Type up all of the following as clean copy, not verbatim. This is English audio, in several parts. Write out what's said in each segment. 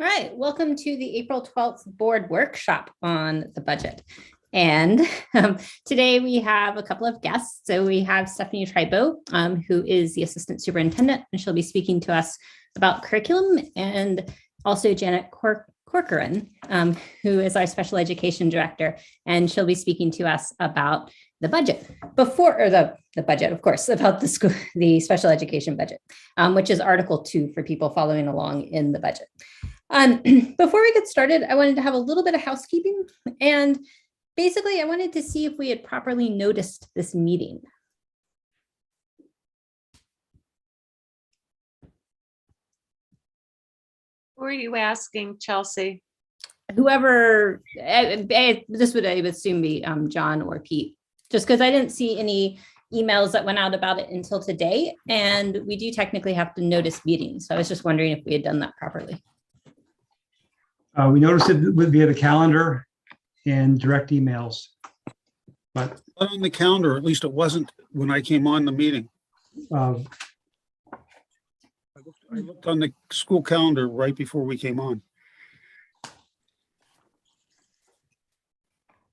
All right, welcome to the April 12th board workshop on the budget. And today we have a couple of guests. So we have Stephanie Tribo, who is the assistant superintendent, and she'll be speaking to us about curriculum, and also Janet Corcoran, who is our special education director, and she'll be speaking to us about the budget the budget, of course, about the special education budget, which is Article 2 for people following along in the budget. Before we get started, I wanted to have a little bit of housekeeping, and basically I wanted to see if we had properly noticed this meeting. Who are you asking, Chelsea? Whoever, this would, I would assume, be John or Pete, just because I didn't see any emails that went out about it until today, and we do technically have to notice meetings. So I was just wondering if we had done that properly. We noticed it via the calendar and direct emails, but Not on the calendar, at least it wasn't when I came on the meeting. I looked on the school calendar right before we came on.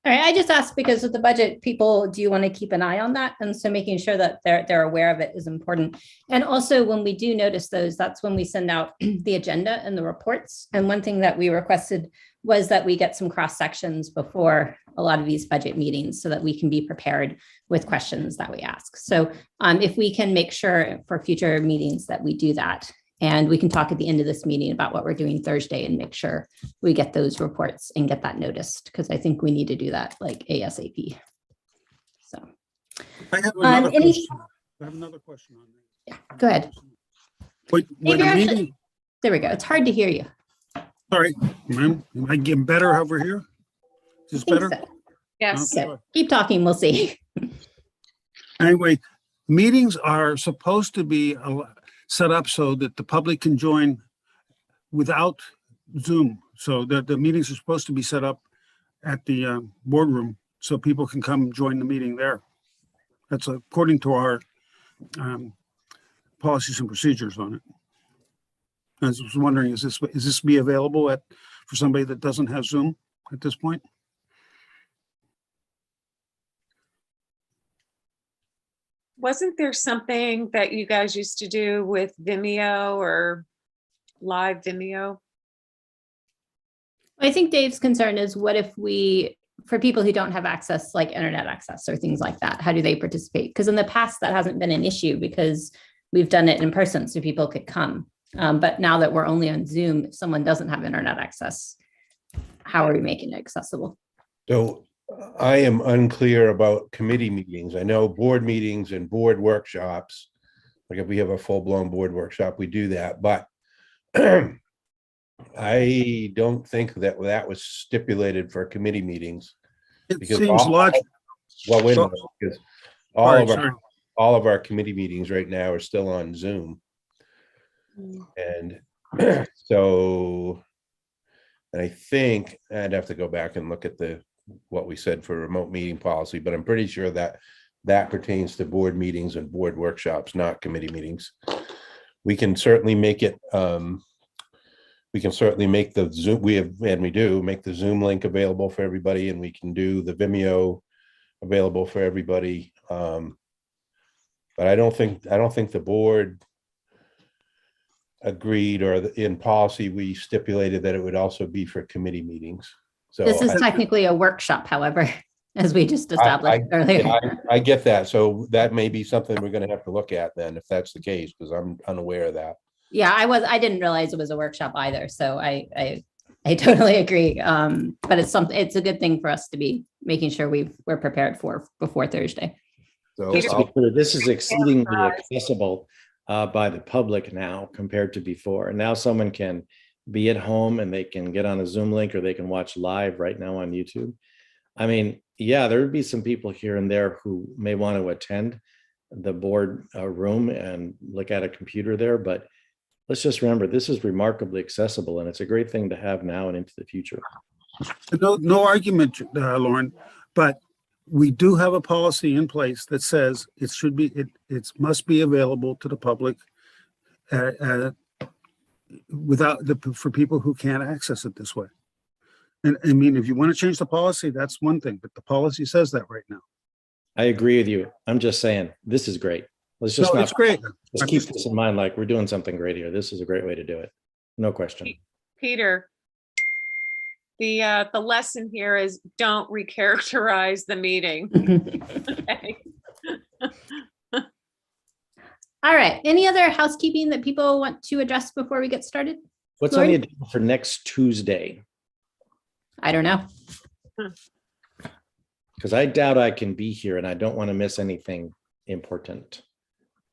All right, I just asked because with the budget, people do want to keep an eye on that. And so making sure that they're aware of it is important. And also when we do notice those, that's when we send out the agenda and the reports. And one thing that we requested was that we get some cross sections before a lot of these budget meetings so that we can be prepared with questions that we ask. So if we can make sure for future meetings that we do that, and we can talk at the end of this meeting about what we're doing Thursday and make sure we get those reports and get that noticed, because I think we need to do that like ASAP. So I have another question. I have another question on that. Yeah, go ahead. When the meeting, There we go. It's hard to hear you. sorry, am I getting better over here? Is this better? So. Yes. Okay. So keep talking. We'll see. Anyway, meetings are supposed to be set up so that the public can join without Zoom. So that the meetings are supposed to be set up at the boardroom so people can come join the meeting there. That's according to our policies and procedures on it. I was wondering, is this be available for somebody that doesn't have Zoom at this point? Wasn't there something that you guys used to do with Vimeo or live Vimeo? I think Dave's concern is what if for people who don't have access, like internet access or things like that, how do they participate? Because in the past, that hasn't been an issue because we've done it in person so people could come. But now that we're only on Zoom, if someone doesn't have internet access, how are we making it accessible? So I am unclear about committee meetings. I know board meetings and board workshops, like if we have a full-blown board workshop, we do that. But I don't think that was stipulated for committee meetings. It Because seems logical. Well, wait a minute, because all Sorry. of our committee meetings right now are still on Zoom. And so, and I think I'd have to go back and look at what we said for remote meeting policy, but I'm pretty sure that pertains to board meetings and board workshops, not committee meetings. We can certainly make it, we can certainly make the Zoom, make the Zoom link available for everybody, and we can do the Vimeo available for everybody. But I don't think the board agreed, or in policy, we stipulated that it would also be for committee meetings. So This is technically a workshop, however, as we just established earlier. I get that. So that may be something we're going to have to look at then, if that's the case, because I'm unaware of that. Yeah, I didn't realize it was a workshop either. So I totally agree. But it's a good thing for us to be making sure we're prepared before Thursday. So Just to be clear, this is exceedingly accessible by the public now compared to before. Now someone can be at home and they can get on a Zoom link, or they can watch live right now on YouTube. I mean, yeah, there would be some people here and there who may want to attend the board room and look at a computer there, but let's just remember, this is remarkably accessible, and it's a great thing to have now and into the future. No argument, Lauren, but we do have a policy in place that says it must be available to the public for people who can't access it this way. And I mean, if you want to change the policy, that's one thing, but the policy says that right now. I agree with you. I'm just saying, this is great. Let's just No, not, it's great. just keep this in mind, like we're doing something great here. This is a great way to do it. No question. Peter, the lesson here is don't recharacterize the meeting. Okay. All right. Any other housekeeping that people want to address before we get started? What's on the Lori? agenda for next Tuesday? I don't know. Because I doubt I can be here and I don't want to miss anything important.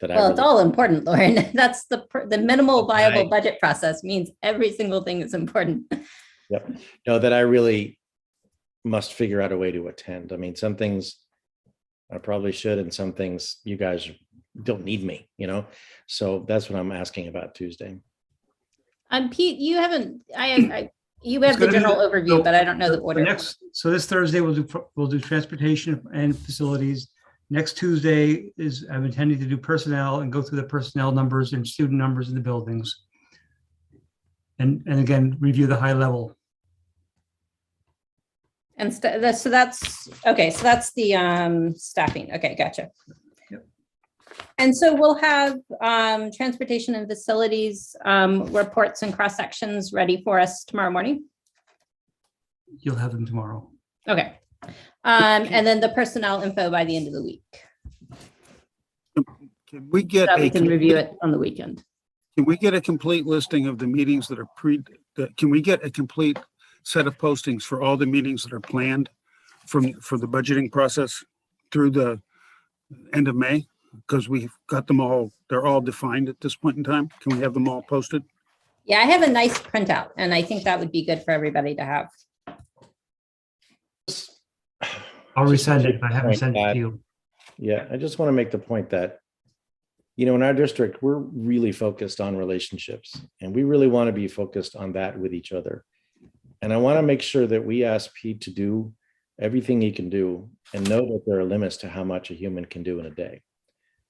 Well, it's all important, Lauren. That's the minimal Okay. viable budget process means every single thing is important. Yep. No, that I really must figure out a way to attend. I mean, some things I probably should, and some things you guys don't need me, So that's what I'm asking about Tuesday. Pete, you haven't, you have the gonna be general the- overview, so but I don't know the The order. So this Thursday, we'll do transportation and facilities. Next Tuesday I'm intending to do personnel and go through the personnel numbers and student numbers in the buildings. And again, review the high level. And so that's, okay, so that's the staffing. Okay, gotcha. Yep. And so we'll have transportation and facilities reports and cross sections ready for us tomorrow morning. You'll have them tomorrow. Okay. And then the personnel info by the end of the week. Can we get So we can review it on the weekend. Can we get a complete listing of the meetings that are can we get a complete set of postings for all the meetings that are planned for the budgeting process through the end of May? Because we've got them all, they're all defined at this point in time. Can we have them all posted? Yeah, I have a nice printout and I think that would be good for everybody to have. I'll resend it. I haven't sent it to you. Yeah, I just want to make the point that, in our district, we're really focused on relationships and we really want to be focused on that with each other. And I want to make sure that we ask Pete to do everything he can do and know that there are limits to how much a human can do in a day.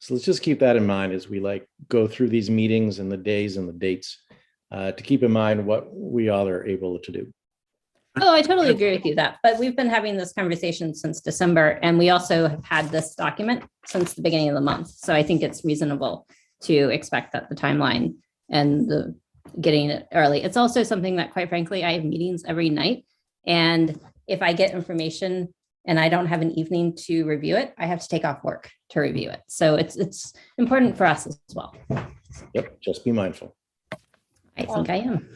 So let's just keep that in mind as we go through these meetings and the days and the dates to keep in mind what we all are able to do. Oh, I totally agree with you that, but we've been having this conversation since December and we also have had this document since the beginning of the month. So I think it's reasonable to expect that the timeline and the getting it early. It's also something that quite frankly, I have meetings every night. And if I get information and I don't have an evening to review it, I have to take off work to review it. So it's important for us as well. Yep, just be mindful. I think I am.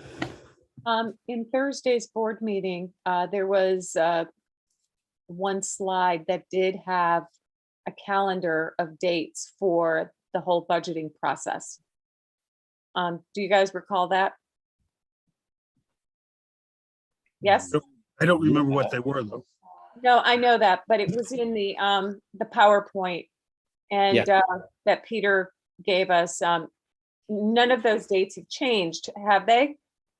In Thursday's board meeting, there was one slide that did have a calendar of dates for the whole budgeting process. Do you guys recall that? Yes? I don't remember what they were though. No, I know that, but it was in the PowerPoint and that Peter gave us. None of those dates have changed, have they?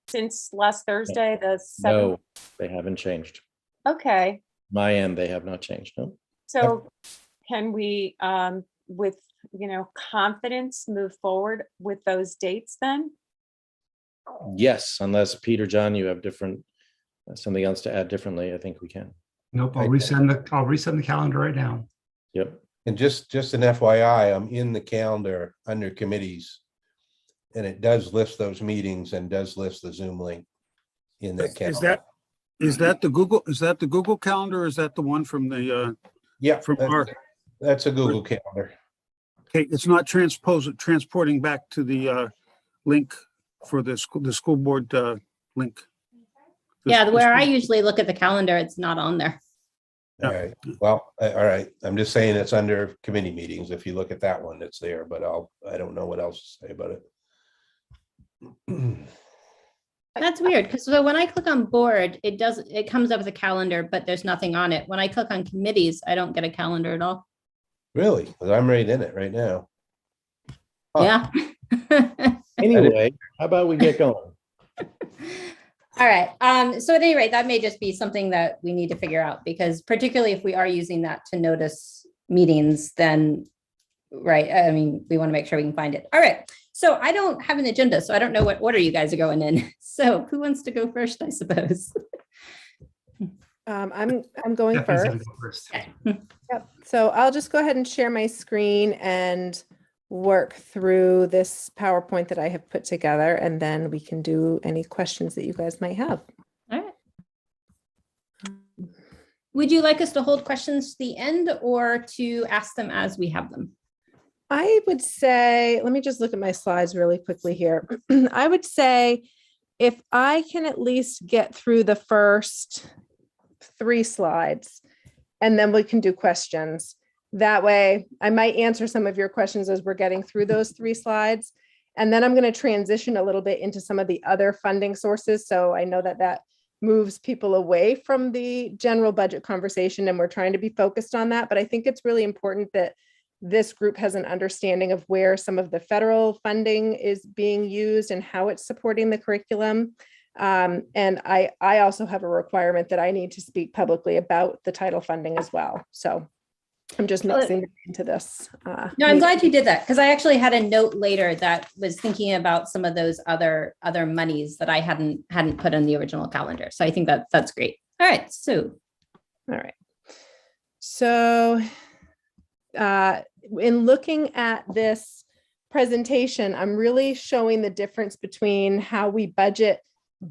Since last Thursday, the 7th? No, they haven't changed. Okay, My end, they have not changed. No. so can we, with, confidence, move forward with those dates then? Yes, unless Peter, John, you have something else to add differently, I think we can. Nope, I'll resend the calendar right now. Yep. And just an FYI, I'm in the calendar under committees. And it does list those meetings and does list the Zoom link in that calendar. Is that the Google calendar? Or is that the one from the, Yeah, from our, that's a Google calendar. okay, it's not transporting back to the link for the school board link. Yeah, where I usually look at the calendar, it's not on there. All right. Well, all right. I'm just saying it's under committee meetings. If you look at that one, it's there, but I don't know what else to say about it. That's weird because so when I click on board, it comes up with a calendar, but there's nothing on it. When I click on committees, I don't get a calendar at all. Really? Because I'm right in it right now. Huh. Yeah. Anyway, how about we get going? All right. So at any rate, that may just be something that we need to figure out because particularly if we are using that to notice meetings, then right. I mean, we want to make sure we can find it. All right. So I don't have an agenda, so I don't know what order you guys are going in. So who wants to go first, I suppose? I'm going Stephanie's first. gonna go first. Yep. So I'll just go ahead and share my screen and work through this PowerPoint that I have put together, and then we can do any questions that you guys might have. All right. Would you like us to hold questions to the end or to ask them as we have them? I would say, let me just look at my slides really quickly here. I would say if I can at least get through the first 3 slides, and then we can do questions. That way, I might answer some of your questions as we're getting through those 3 slides. And then I'm going to transition a little bit into some of the other funding sources. So I know that that moves people away from the general budget conversation, and we're trying to be focused on that. But I think it's really important that this group has an understanding of where some of the federal funding is being used and how it's supporting the curriculum. And I also have a requirement that I need to speak publicly about the title funding as well. So I'm just mixing it into this. No, I'm glad you did that, because I actually had a note later that was thinking about some of those other monies that I hadn't put on the original calendar. So I think that's great. All right, so. All right. So in looking at this presentation, I'm really showing the difference between how we budget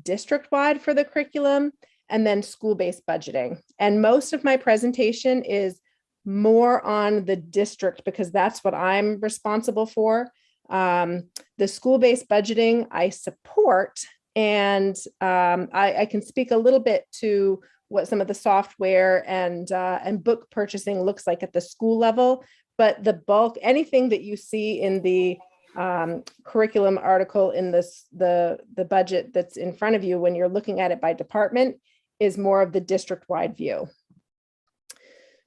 district-wide for the curriculum and then school-based budgeting. And most of my presentation is more on the district because that's what I'm responsible for. The school-based budgeting I support, and I can speak a little bit to what some of the software and book purchasing looks like at the school level. But the bulk, anything that you see in the curriculum article in the budget that's in front of you when you're looking at it by department is more of the district-wide view.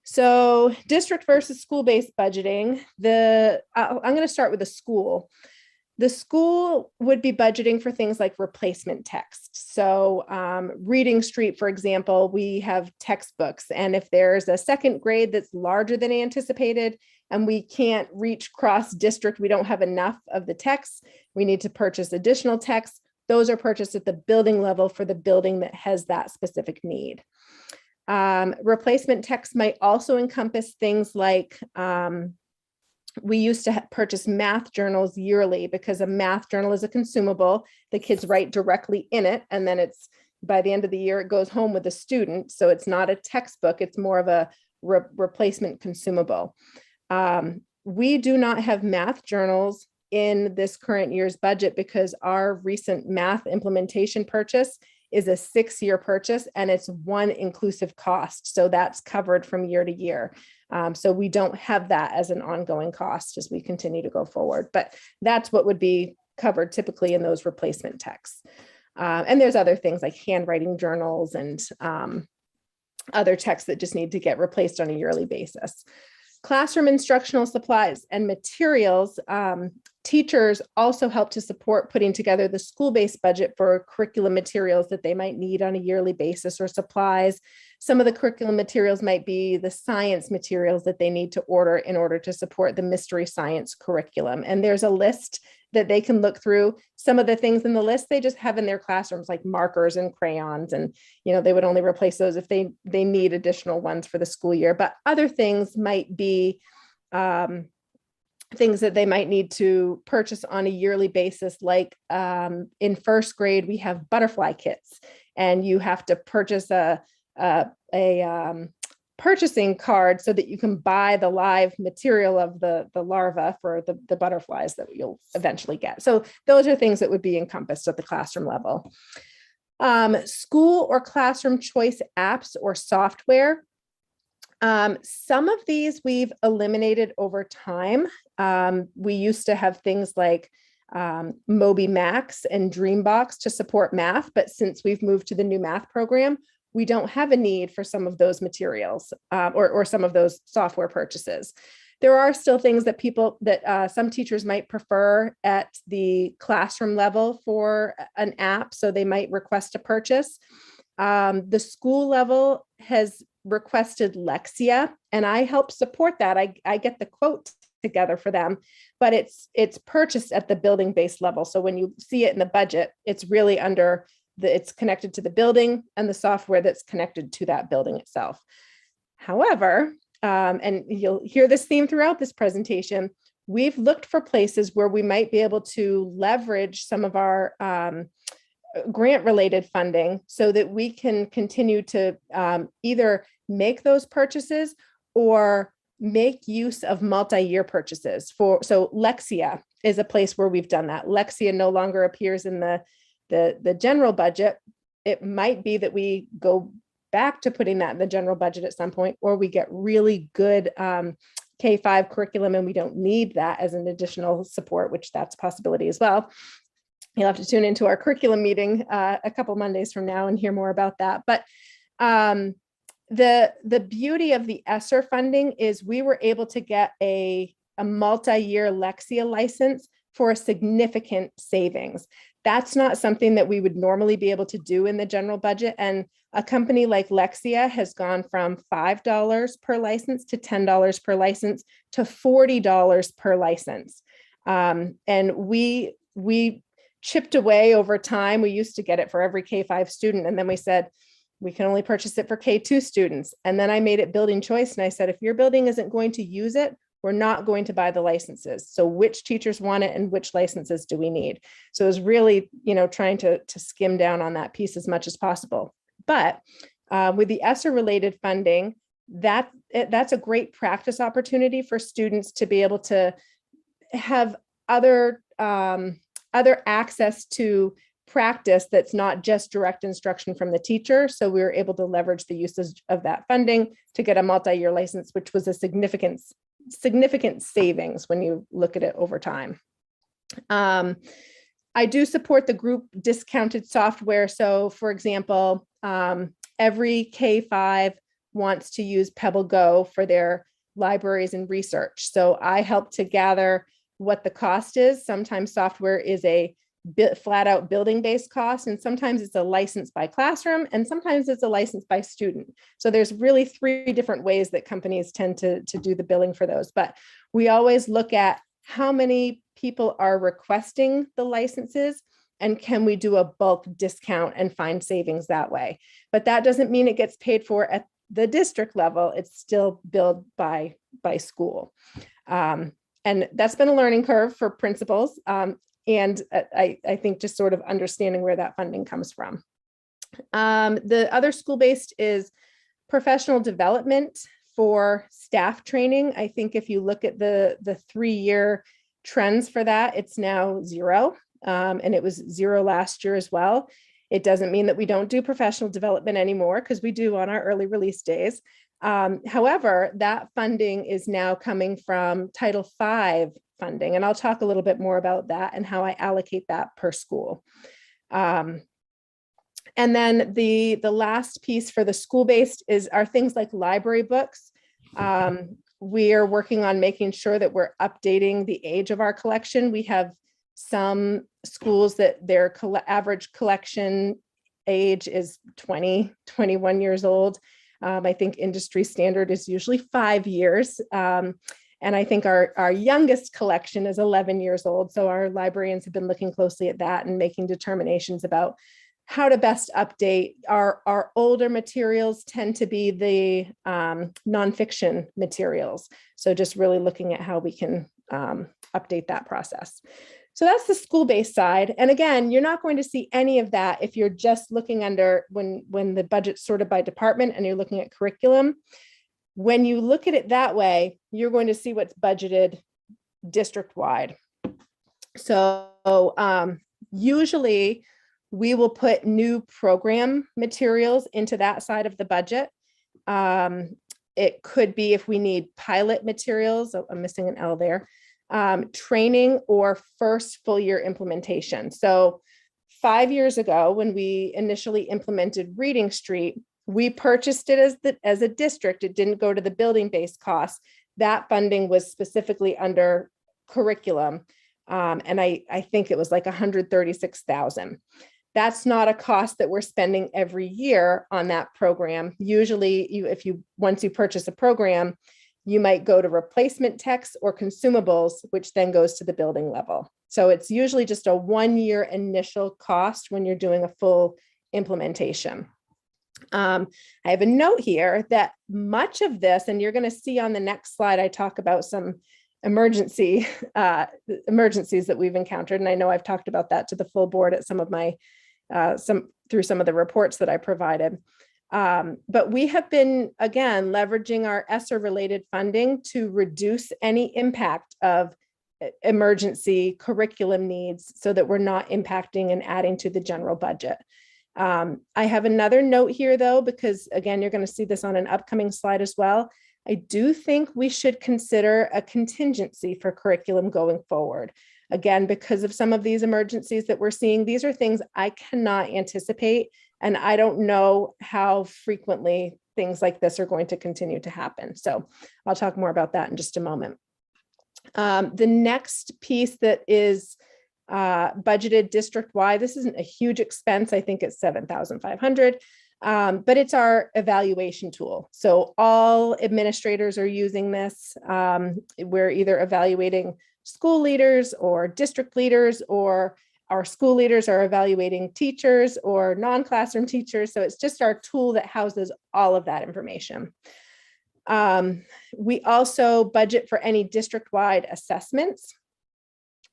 So district versus school-based budgeting, I'm going to start with the school. The school would be budgeting for things like replacement text. So Reading Street, for example, we have textbooks. And if there's a second grade that's larger than anticipated and we can't reach cross district, we don't have enough of the text, we need to purchase additional text. Those are purchased at the building level for the building that has that specific need. Replacement text might also encompass things like we used to purchase math journals yearly because a math journal is a consumable. The kids write directly in it, and then it's by the end of the year, it goes home with the student. So it's not a textbook, it's more of a replacement consumable. We do not have math journals in this current year's budget because our recent math implementation purchase is a 6-year purchase and it's one inclusive cost. So that's covered from year to year. So we don't have that as an ongoing cost as we continue to go forward, but that's what would be covered typically in those replacement texts. And there's other things like handwriting journals and other texts that just need to get replaced on a yearly basis. Classroom instructional supplies and materials. Teachers also help to support putting together the school-based budget for curriculum materials that they might need on a yearly basis or supplies. Some of the curriculum materials might be the science materials that they need to order in order to support the mystery science curriculum. And there's a list that they can look through. Some of the things in the list they just have in their classrooms, like markers and crayons, and they would only replace those if they need additional ones for the school year. But other things might be things that they might need to purchase on a yearly basis, like in first grade we have butterfly kits, and you have to purchase a purchasing card so that you can buy the live material of the larva for the butterflies that you'll eventually get. So those are things that would be encompassed at the classroom level. School or classroom choice apps or software. Some of these we've eliminated over time. We used to have things like Moby Max and Dreambox to support math, but since we've moved to the new math program, we don't have a need for some of those materials or some of those software purchases. There are still things that some teachers might prefer at the classroom level for an app, so they might request a purchase. The school level has requested Lexia, and I help support that. I get the quote together for them, but it's purchased at the building-based level. So when you see it in the budget, it's really under it's connected to the building and the software that's connected to that building itself. However, and you'll hear this theme throughout this presentation, we've looked for places where we might be able to leverage some of our grant-related funding so that we can continue to either make those purchases or make use of multi-year purchases. So Lexia is a place where we've done that. Lexia no longer appears in the general budget. It might be that we go back to putting that in the general budget at some point, or we get really good K-5 curriculum and we don't need that as an additional support, which that's a possibility as well. You'll have to tune into our curriculum meeting a couple Mondays from now and hear more about that. But the beauty of the ESSER funding is we were able to get a multi-year Lexia license for a significant savings. That's not something that we would normally be able to do in the general budget. And a company like Lexia has gone from $5 per license to $10 per license to $40 per license. And we chipped away over time. We used to get it for every K-5 student. And then we said, we can only purchase it for K-2 students. And then I made it building choice. And I said, if your building isn't going to use it, we're not going to buy the licenses. So which teachers want it and which licenses do we need? So it was really, trying to skim down on that piece as much as possible. But with the ESSER related funding, that's a great practice opportunity for students to be able to have other access to practice that's not just direct instruction from the teacher. So we were able to leverage the usage of that funding to get a multi-year license, which was a significant savings when you look at it over time. I do support the group discounted software. So for example, every K-5 wants to use Pebble Go for their libraries and research. So I help to gather what the cost is. Sometimes software is a flat out building based cost, and sometimes it's a license by classroom, and sometimes it's a license by student. So there's really 3 different ways that companies tend to do the billing for those. But we always look at how many people are requesting the licenses and can we do a bulk discount and find savings that way. But that doesn't mean it gets paid for at the district level. It's still billed by school. And that's been a learning curve for principals. And I think just sort of understanding where that funding comes from. The other school-based is professional development for staff training. I think if you look at the 3-year trends for that, it's now 0. And it was 0 last year as well. It doesn't mean that we don't do professional development anymore, because we do on our early release days. However, that funding is now coming from Title V funding, and I'll talk a little bit more about that and how I allocate that per school. And then the last piece for the school-based are things like library books. We are working on making sure that we're updating the age of our collection. We have some schools that their average collection age is 20, 21 years old. I think industry standard is usually 5 years. And I think our youngest collection is 11 years old. So our librarians have been looking closely at that and making determinations about how to best update. Our older materials tend to be the nonfiction materials. So just really looking at how we can update that process. So that's the school-based side. And again, you're not going to see any of that if you're just looking under when the budget's sorted by department and you're looking at curriculum. When you look at it that way, you're going to see what's budgeted district-wide. So usually we will put new program materials into that side of the budget. It could be if we need pilot materials, I'm missing an L there, training or first full year implementation. So 5 years ago, when we initially implemented Reading Street, we purchased it as a district. It didn't go to the building-based costs. That funding was specifically under curriculum. And I think it was like $136,000. That's not a cost that we're spending every year on that program. Usually once you purchase a program, You might go to replacement text or consumables, which then goes to the building level. So it's usually just a 1-year initial cost when you're doing a full implementation. I have a note here that much of this, and you're going to see on the next slide, I talk about some emergencies that we've encountered. And I know I've talked about that to the full board at some of my, through some of the reports that I provided. But we have been, again, leveraging our ESSER related funding to reduce any impact of emergency curriculum needs so that we're not impacting and adding to the general budget. I have another note here though, because again, you're going to see this on an upcoming slide as well. I do think we should consider a contingency for curriculum going forward. Again, because of some of these emergencies that we're seeing, these are things I cannot anticipate, and I don't know how frequently things like this are going to continue to happen. So I'll talk more about that in just a moment. The next piece that is budgeted district-wide, this isn't a huge expense. I think it's $7,500, but it's our evaluation tool. So all administrators are using this. We're either evaluating school leaders or district leaders, or our school leaders are evaluating teachers or non-classroom teachers. So it's just our tool that houses all of that information. We also budget for any district-wide assessments.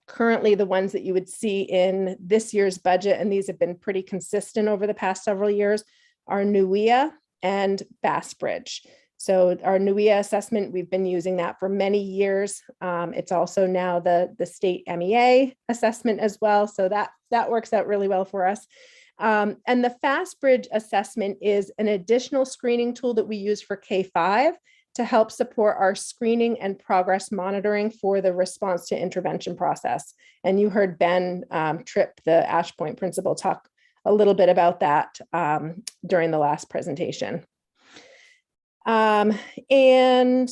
Currently, the ones that you would see in this year's budget, and these have been pretty consistent over the past several years, are NUIA and Bass Bridge. So our NUIA assessment, we've been using that for many years. It's also now the state MEA assessment as well. So that works out really well for us. And the Fast Bridge assessment is an additional screening tool that we use for K-5 to help support our screening and progress monitoring for the response to intervention process. And you heard Ben Tripp, the Ash Point principal, talk a little bit about that during the last presentation. And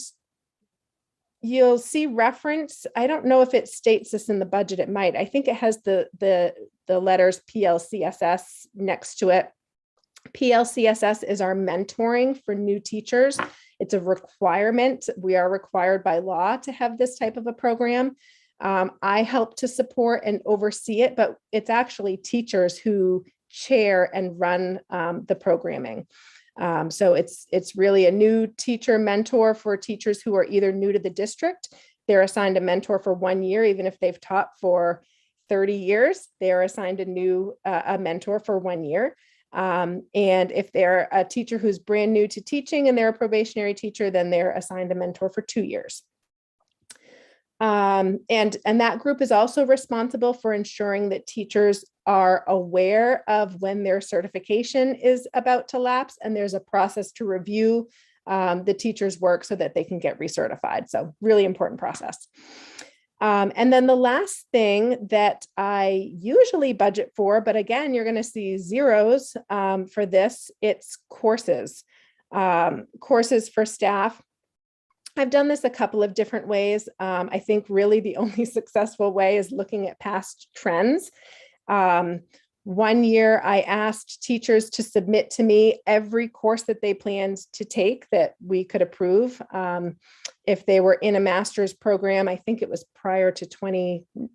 you'll see reference, I don't know if it states this in the budget, it might. I think it has the letters PLCSS next to it. PLCSS is our mentoring for new teachers. It's a requirement. We are required by law to have this type of a program. I help to support and oversee it, but it's actually teachers who chair and run the programming. So it's really a new teacher mentor for teachers who are either new to the district. They're assigned a mentor for 1 year, even if they've taught for 30 years, they're assigned a mentor for 1 year. And if they're a teacher who's brand new to teaching and they're a probationary teacher, then they're assigned a mentor for 2 years. And that group is also responsible for ensuring that teachers are aware of when their certification is about to lapse, and there's a process to review the teacher's work so that they can get recertified. So really important process. And then the last thing that I usually budget for, but again, you're going to see zeros for this, it's courses, courses for staff. I've done this a couple of different ways. I think really the only successful way is looking at past trends. 1 year, I asked teachers to submit to me every course that they planned to take that we could approve. If they were in a master's program, I think it was prior to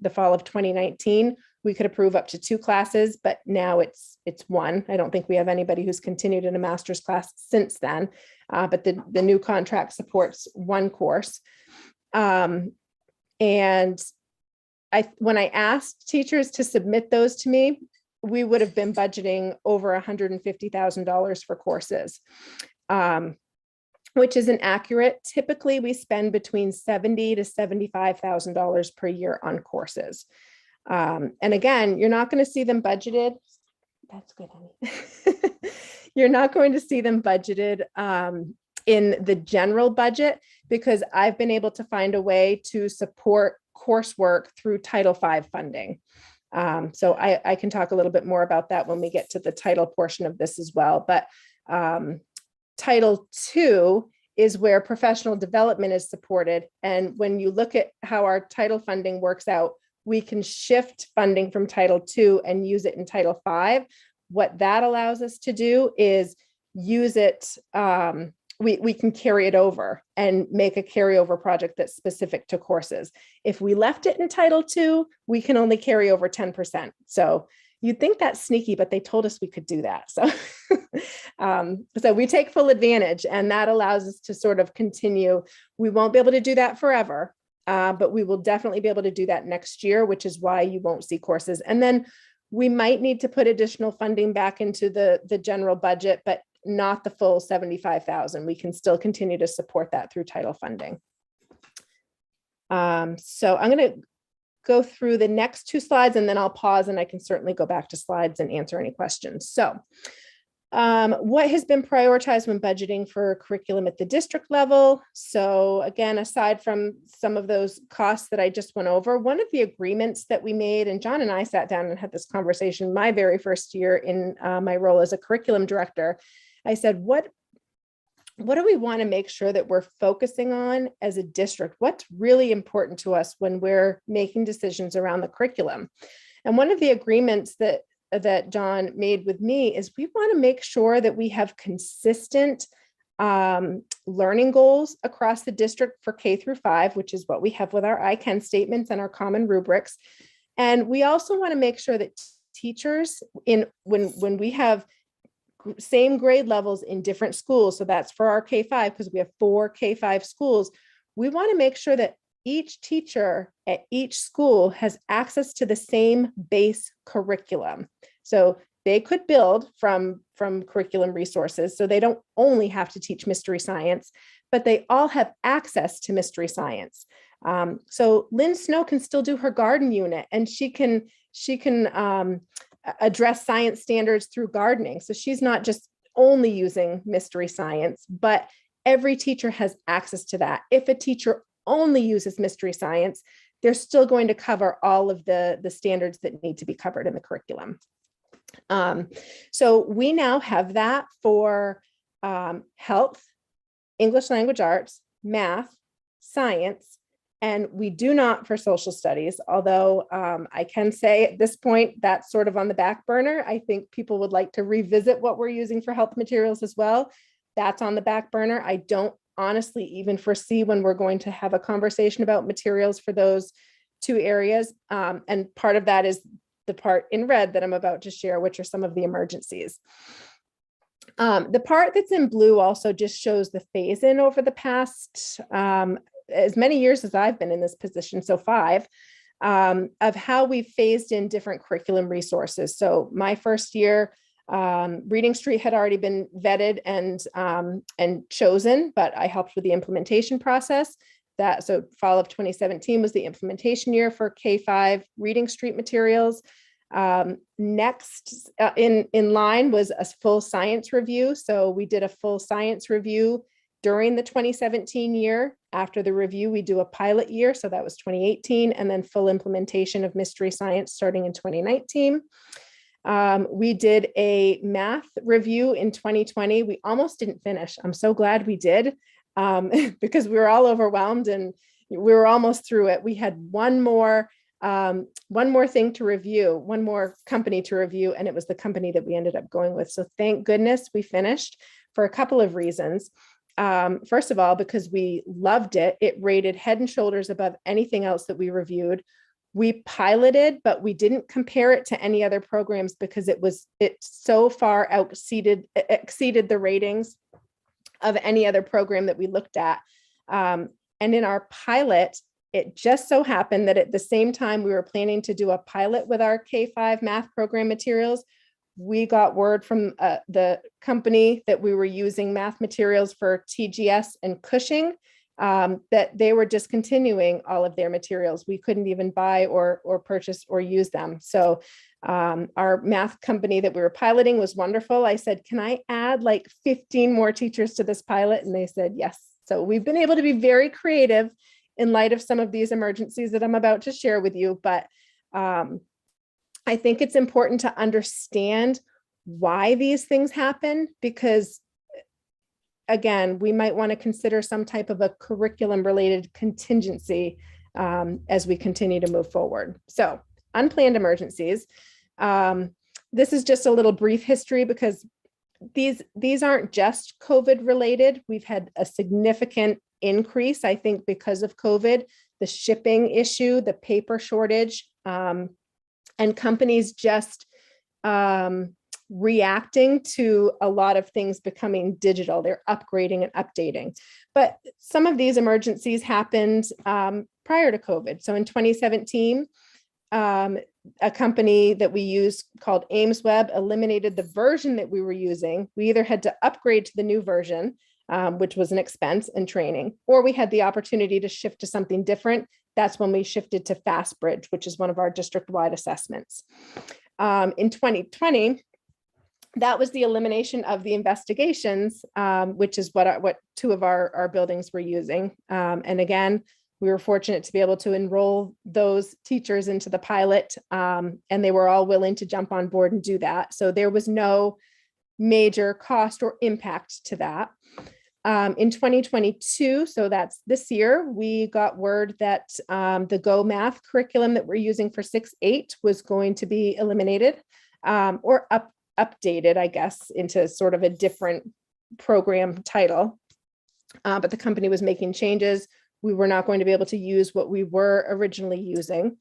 the fall of 2019, we could approve up to 2 classes, but now it's 1. I don't think we have anybody who's continued in a master's class since then, but the new contract supports 1 course. And when I asked teachers to submit those to me, we would have been budgeting over $150,000 for courses, which isn't accurate. Typically, we spend between $70,000 to $75,000 per year on courses. And again, you're not going to see them budgeted. That's good, honey. You're not going to see them budgeted in the general budget because I've been able to find a way to support coursework through Title V funding. So I can talk a little bit more about that when we get to the title portion of this as well. But Title II is where professional development is supported. And when you look at how our title funding works out, we can shift funding from Title II and use it in Title V. What that allows us to do is use it we can carry it over and make a carryover project that's specific to courses. If we left it in Title II, we can only carry over 10%. So you'd think that's sneaky, but they told us we could do that. So, so we take full advantage, and that allows us to sort of continue. We won't be able to do that forever, but we will definitely be able to do that next year, which is why you won't see courses. And then we might need to put additional funding back into the general budget, but not the full 75,000. We can still continue to support that through title funding. So I'm going to go through the next two slides, and then I'll pause and I can certainly go back to slides and answer any questions. So what has been prioritized when budgeting for curriculum at the district level? So again, aside from some of those costs that I just went over, one of the agreements that we made, and John and I sat down and had this conversation my very first year in my role as a curriculum director, I said, what do we want to make sure that we're focusing on as a district? What's really important to us when we're making decisions around the curriculum? And one of the agreements that John made with me is we want to make sure that we have consistent learning goals across the district for K through 5, which is what we have with our I Can statements and our common rubrics. And we also want to make sure that teachers, when we have same grade levels in different schools, so that's for our K5, because we have 4 K5 schools, we want to make sure that each teacher at each school has access to the same base curriculum. So they could build from curriculum resources. So they don't only have to teach mystery science, but they all have access to mystery science. So Lynn Snow can still do her garden unit, and she can address science standards through gardening. So she's not just only using mystery science, but every teacher has access to that. If a teacher only uses mystery science, they're still going to cover all of the standards that need to be covered in the curriculum. So we now have that for health, English language arts, math, science, and we do not for social studies, although I can say at this point that's sort of on the back burner. I think people would like to revisit what we're using for health materials as well. That's on the back burner. I don't honestly even foresee when we're going to have a conversation about materials for those two areas. And part of that is the part in red that I'm about to share, which are some of the emergencies. The part that's in blue also just shows the phase in over the past as many years as I've been in this position, so 5, of how we've phased in different curriculum resources. So my first year, Reading Street had already been vetted and chosen, but I helped with the implementation process. So fall of 2017 was the implementation year for K5 Reading Street materials. Next in line was a full science review. So we did a full science review during the 2017 year. After the review, we do a pilot year. So that was 2018, and then full implementation of mystery science starting in 2019. We did a math review in 2020. We almost didn't finish. I'm so glad we did, because we were all overwhelmed and we were almost through it. We had one more thing to review, one more company to review, and it was the company that we ended up going with. So thank goodness we finished for a couple of reasons. First of all, because we loved it. It rated head and shoulders above anything else that we reviewed. We piloted, but we didn't compare it to any other programs because it so far exceeded the ratings of any other program that we looked at. And in our pilot, it just so happened that at the same time we were planning to do a pilot with our K5 math program materials, we got word from the company that we were using math materials for TGS and Cushing that they were discontinuing all of their materials. We couldn't even buy or purchase or use them. So our math company that we were piloting was wonderful. I said, can I add like 15 more teachers to this pilot? And they said, yes. So we've been able to be very creative in light of some of these emergencies that I'm about to share with you. But I think it's important to understand why these things happen, because again, we might want to consider some type of a curriculum related contingency as we continue to move forward. So unplanned emergencies. This is just a little brief history because these aren't just COVID related. We've had a significant increase, I think, because of COVID, the shipping issue, the paper shortage, and companies just reacting to a lot of things becoming digital. They're upgrading and updating. But some of these emergencies happened prior to COVID. So in 2017, a company that we use called AimsWeb eliminated the version that we were using. We either had to upgrade to the new version, which was an expense and training, or we had the opportunity to shift to something different. That's when we shifted to FastBridge, which is one of our district-wide assessments. In 2020, that was the elimination of the investigations, which is what two of our buildings were using. And again, we were fortunate to be able to enroll those teachers into the pilot, and they were all willing to jump on board and do that. So there was no major cost or impact to that. In 2022, so that's this year, we got word that the Go Math curriculum that we're using for 6-8 was going to be eliminated or updated, I guess, into sort of a different program title. But the company was making changes. We were not going to be able to use what we were originally using.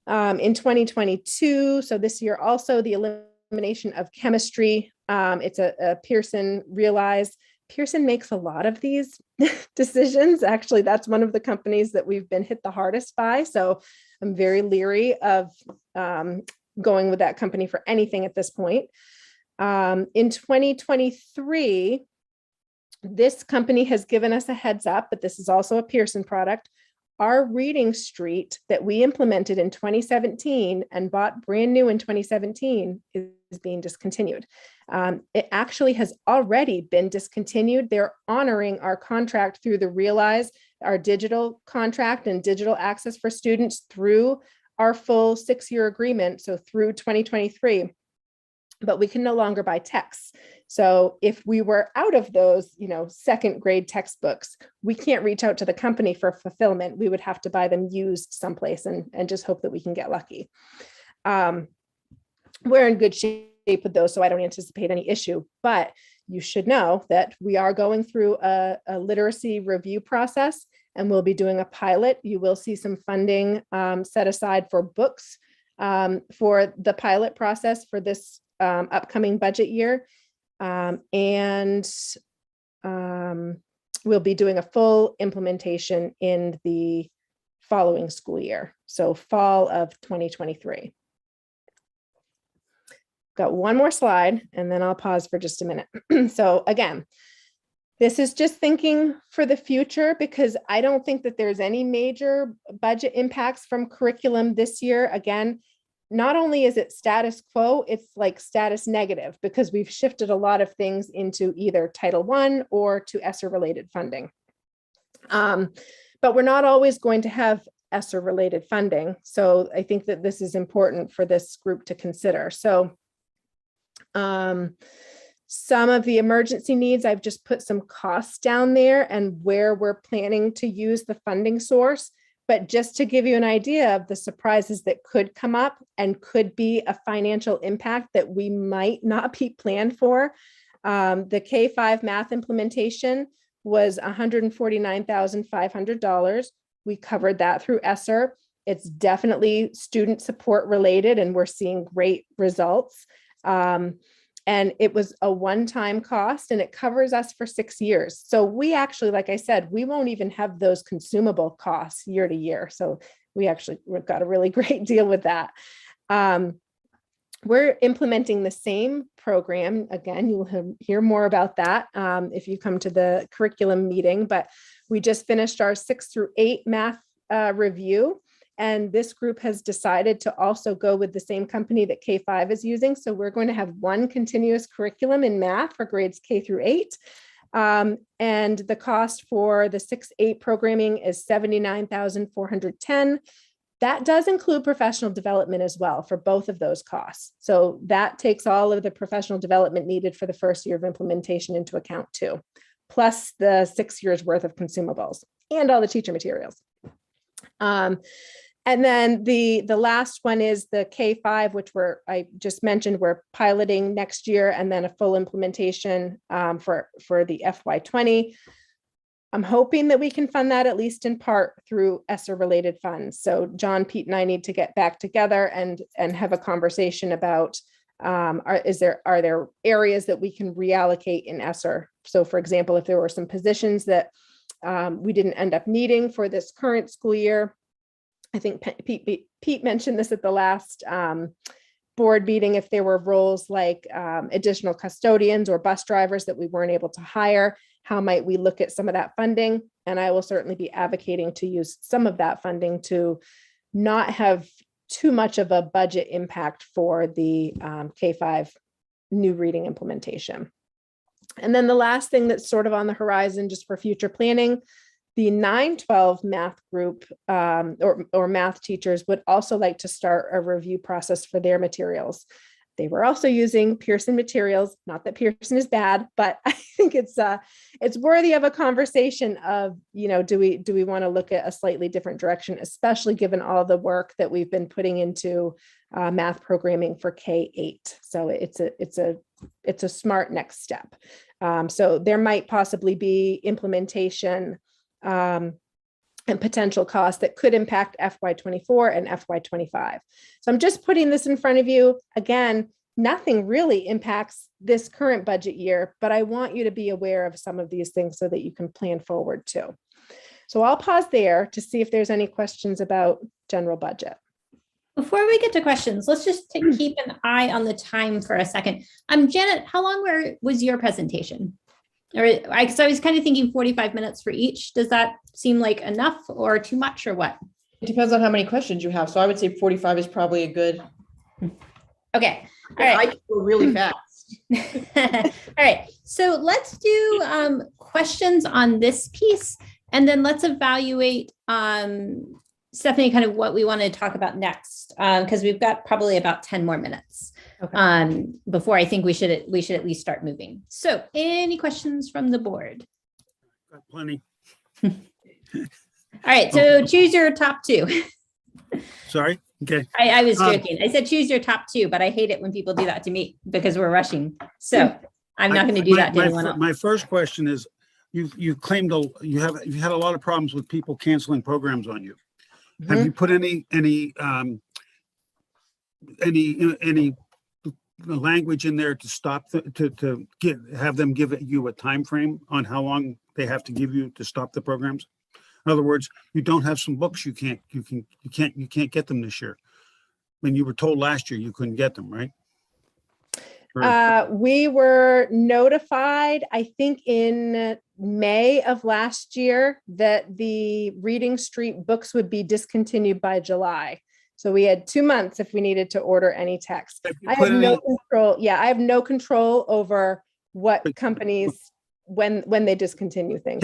In 2022, so this year also, the elimination of chemistry. It's a Pearson Realize. Pearson makes a lot of these decisions. Actually, that's one of the companies that we've been hit the hardest by. So I'm very leery of going with that company for anything at this point. In 2023, this company has given us a heads up, but this is also a Pearson product. Our reading street that we implemented in 2017 and bought brand new in 2017 is being discontinued. It actually has already been discontinued. They're honoring our contract through the Realize, our digital contract and digital access for students through our full 6-year agreement, so through 2023. But we can no longer buy texts. So if we were out of those, second grade textbooks, we can't reach out to the company for fulfillment. We would have to buy them used someplace and just hope that we can get lucky. We're in good shape with those, so I don't anticipate any issue, but you should know that we are going through a literacy review process, and we'll be doing a pilot. You will see some funding set aside for books for the pilot process for this upcoming budget year. And we'll be doing a full implementation in the following school year. So fall of 2023. Got one more slide and then I'll pause for just a minute. So again, this is just thinking for the future because I don't think that there's any major budget impacts from curriculum this year. Again, not only is it status quo, it's like status negative because we've shifted a lot of things into either Title I or to ESSER related funding. But we're not always going to have ESSER related funding. So I think that this is important for this group to consider. So some of the emergency needs, I've just put some costs down there and where we're planning to use the funding source. But just to give you an idea of the surprises that could come up and could be a financial impact that we might not be planned for. The K-5 math implementation was $149,500. We covered that through ESSER. It's definitely student support related and we're seeing great results. And it was a one-time cost and it covers us for 6 years. So we actually, like I said, we won't even have those consumable costs year to year. So we've got a really great deal with that. We're implementing the same program. Again, you'll hear more about that if you come to the curriculum meeting, but we just finished our 6 through 8 math review. And this group has decided to also go with the same company that K-5 is using. So we're going to have one continuous curriculum in math for grades K through 8. And the cost for the 6-8 programming is $79,410. That does include professional development as well for both of those costs. So that takes all of the professional development needed for the first year of implementation into account too, plus the 6 years worth of consumables and all the teacher materials. And then the last one is the K-5, which I just mentioned, we're piloting next year, and then a full implementation for the FY20. I'm hoping that we can fund that at least in part through ESSER related funds. So John, Pete, and I need to get back together and have a conversation about are there areas that we can reallocate in ESSER? So for example, if there were some positions that we didn't end up needing for this current school year, I think Pete mentioned this at the last board meeting, if there were roles like additional custodians or bus drivers that we weren't able to hire, how might we look at some of that funding? And I will certainly be advocating to use some of that funding to not have too much of a budget impact for the K-5 new reading implementation. And then the last thing that's sort of on the horizon just for future planning, the 9-12 math group or math teachers would also like to start a review process for their materials. They were also using Pearson materials, not that Pearson is bad, but I think it's worthy of a conversation of, do we want to look at a slightly different direction, especially given all the work that we've been putting into math programming for K-8. So it's a smart next step. So there might possibly be implementation and potential costs that could impact FY24 and FY25. So I'm just putting this in front of you. Again, nothing really impacts this current budget year, but I want you to be aware of some of these things so that you can plan forward too. So I'll pause there to see if there's any questions about general budget. Before we get to questions, let's just keep an eye on the time for a second. Janet, how long was your presentation? So I was kind of thinking 45 minutes for each. Does that seem like enough or too much or what? It depends on how many questions you have. So I would say 45 is probably a good. Okay. All right. I can go really fast. All right. So let's do questions on this piece, and then let's evaluate, Stephanie, kind of what we want to talk about next, because we've got probably about 10 more minutes. Okay. Before I think we should at least start moving. So any questions from the board? Got plenty. All right, so choose your top two. Sorry. Okay. I was joking. I said choose your top two, but I hate it when people do that to me because we're rushing. So I'm not going to do that to anyone else. My first question is, you claimed you've had a lot of problems with people canceling programs on you. Mm-hmm. Have you put any language in there to stop have them give you a time frame on how long they have to give you to stop the programs? In other words, you don't have some books you can't get them this year. When you were told last year you couldn't get them, right? We were notified, I think in May of last year, that the Reading Street books would be discontinued by July. So we had 2 months if we needed to order any text. I have no control. Yeah, I have no control over what companies when they discontinue things.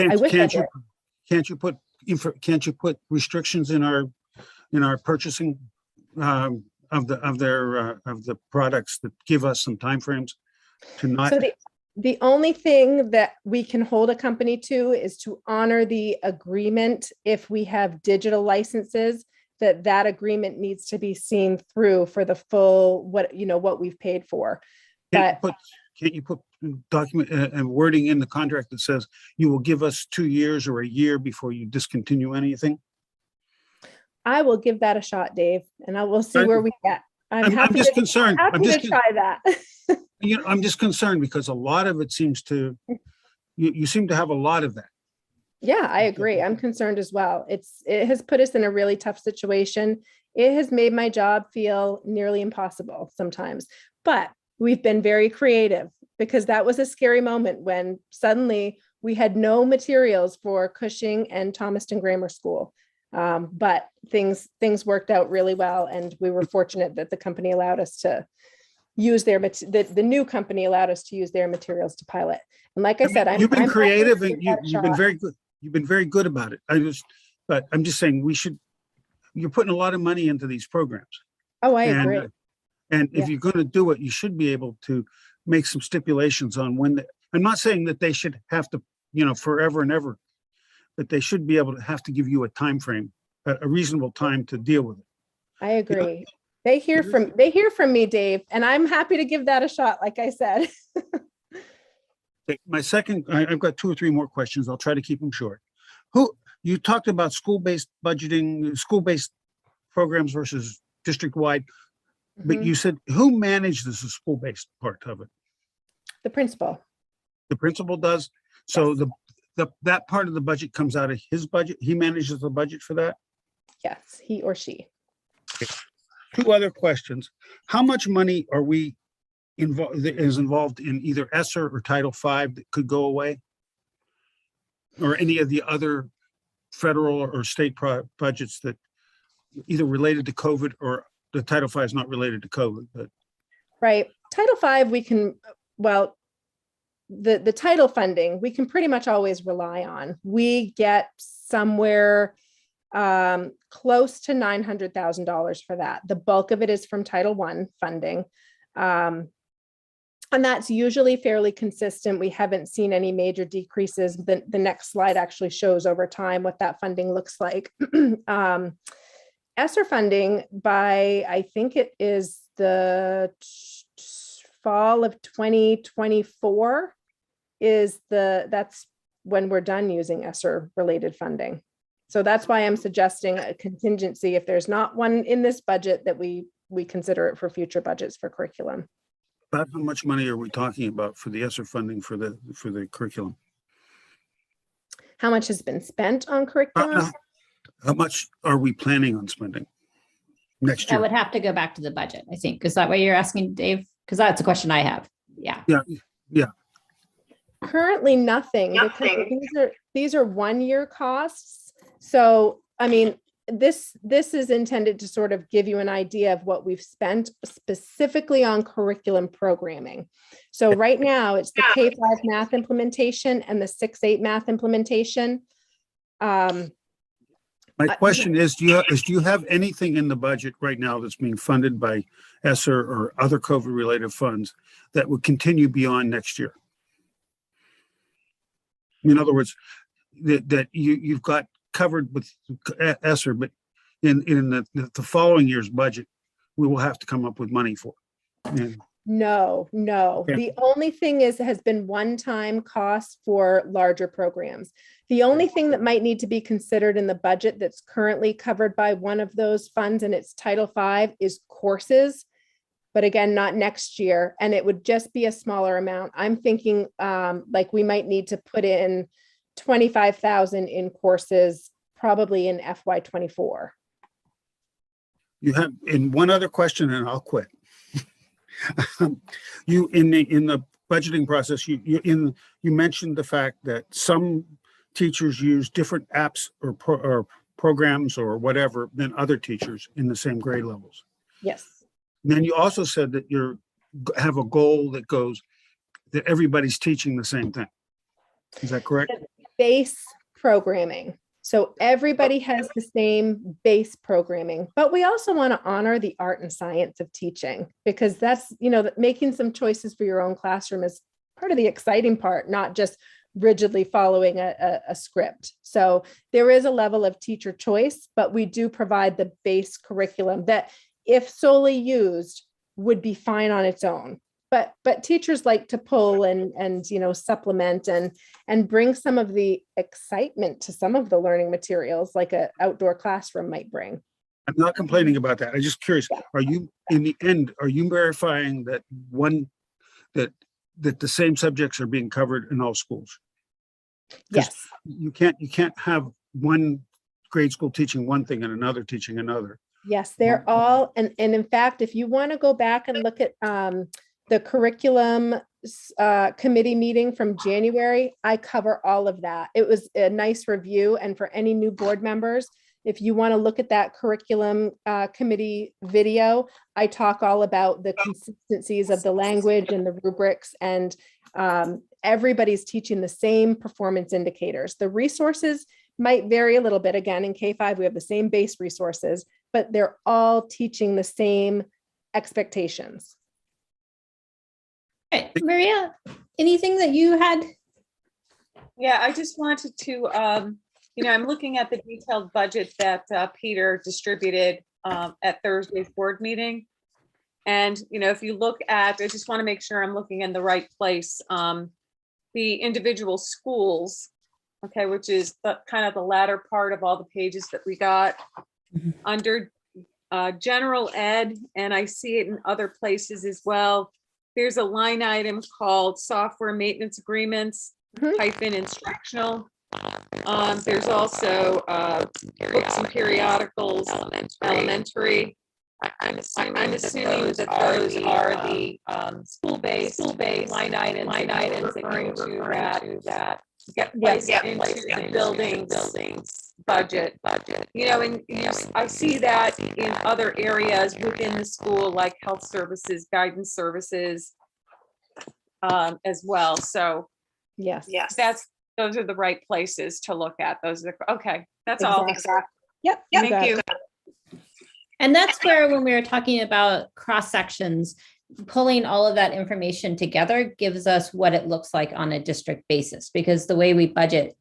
Can't you put restrictions in our purchasing of the products that give us some timeframes to not? So the only thing that we can hold a company to is to honor the agreement. If we have digital licenses, that agreement needs to be seen through for the full what we've paid for. Can't you put document and wording in the contract that says you will give us 2 years or a year before you discontinue anything? I will give that a shot, Dave, and I will see where we get. I'm just concerned. I'm happy to try that. I'm just concerned because a lot of it seems to, you seem to have a lot of that. Yeah, I agree. I'm concerned as well. It has put us in a really tough situation. It has made my job feel nearly impossible sometimes, but we've been very creative because that was a scary moment when suddenly we had no materials for Cushing and Thomaston Grammar School. But things worked out really well, and we were fortunate that the company allowed us to use the new company allowed us to use their materials to pilot. And like I said, you've been creative and you've been very good. You've been very good about it. But I'm just saying you're putting a lot of money into these programs. Oh, I agree. And if you're going to do it, you should be able to make some stipulations on when. I'm not saying that they should have to, forever and ever, but they should be able to have to give you a time frame a reasonable time to deal with it. I agree. They hear from me, Dave, and I'm happy to give that a shot, like I said. Okay, my second, I've got 2 or 3 more questions. I'll try to keep them short. You talked about school-based budgeting, school-based programs versus district-wide, but Mhm. you said who manages the school-based part of it? The principal. The principal does? So Yes. that part of the budget comes out of his budget? He manages the budget for that? Yes, he or she. 2 other questions. How much money are we involved in either ESSER or Title V that could go away? Or any of the other federal or state budgets that either related to COVID, or the Title V is not related to COVID, but Right. Title V, we can, well, the title funding, we can pretty much always rely on. We get somewhere close to $900,000 for that. The bulk of it is from Title I funding. And that's usually fairly consistent. We haven't seen any major decreases. The next slide actually shows over time what that funding looks like. ESSER funding by, I think it is the fall of 2024 that's when we're done using ESSER related funding. So that's why I'm suggesting a contingency if there's not one in this budget, that we consider it for future budgets for curriculum. about how much money are we talking about for the ESSER funding for the curriculum? How much has been spent on curriculum? How much are we planning on spending next I year? would have to go back to the budget, I think. Is that what you're asking, Dave? Because that's a question I have. Yeah. Yeah, Currently, nothing. Because these are 1-year costs. So, I mean, this is intended to sort of give you an idea of what we've spent specifically on curriculum programming. So right now it's the K-5 math implementation and the 6-8 math implementation. my question is, do you have anything in the budget right now that's being funded by ESSER or other COVID related funds that would continue beyond next year? In other words, that you've got covered with ESSER, but in the following year's budget, we will have to come up with money for. And No. Okay. The only thing has been one-time costs for larger programs. The only thing that might need to be considered in the budget that's currently covered by one of those funds, and it's Title V, is courses. But again, not next year. And it would just be a smaller amount. I'm thinking like we might need to put in 25,000 in courses, probably in FY24. you have, in one other question and I'll quit. You in the budgeting process, you mentioned the fact that some teachers use different apps or programs or whatever than other teachers in the same grade levels. Yes. And then you also said that you have a goal that goes that everybody's teaching the same thing. Is that correct? Base programming. So everybody has the same base programming, but we also want to honor the art and science of teaching, because that's, making some choices for your own classroom is part of the exciting part, not just rigidly following a script. So there is a level of teacher choice, but we do provide the base curriculum that, if solely used, would be fine on its own. But teachers like to pull and supplement and bring some of the excitement to some of the learning materials, like an outdoor classroom might bring. I'm not complaining about that. I'm just curious. Are you, in the end, are you verifying that that the same subjects are being covered in all schools? Yes. You can't have one grade school teaching one thing and another teaching another. Yes, they're all, and in fact, if you want to go back and look at the curriculum committee meeting from January, I cover all of that. It was a nice review. And for any new board members, if you want to look at that curriculum committee video, I talk all about the consistencies of the language and the rubrics, and everybody's teaching the same performance indicators. The resources might vary a little bit. Again, in K-5, we have the same base resources, but they're all teaching the same expectations. Right. Maria, anything that you had? Yeah, I just wanted to I'm looking at the detailed budget that Peter distributed at Thursday's board meeting. And, if you look at, I just want to make sure I'm looking in the right place. The individual schools, okay, which is the kind of the latter part of all the pages that we got Mhm. under general ed, and I see it in other places as well. There's a line item called software maintenance agreements, Mhm. hyphen instructional. There's also books and periodicals, elementary. I'm assuming that those are the school-based line items referring to that get placed into the buildings budget. And I see that in other areas within the school, like health services, guidance services, as well. So Yes. those are the right places to look at. Those are, okay, that's all. Exactly. Yep. you got Thank it. you. And that's where, when we were talking about cross sections, pulling all of that information together gives us what it looks like on a district basis, because the way we budget,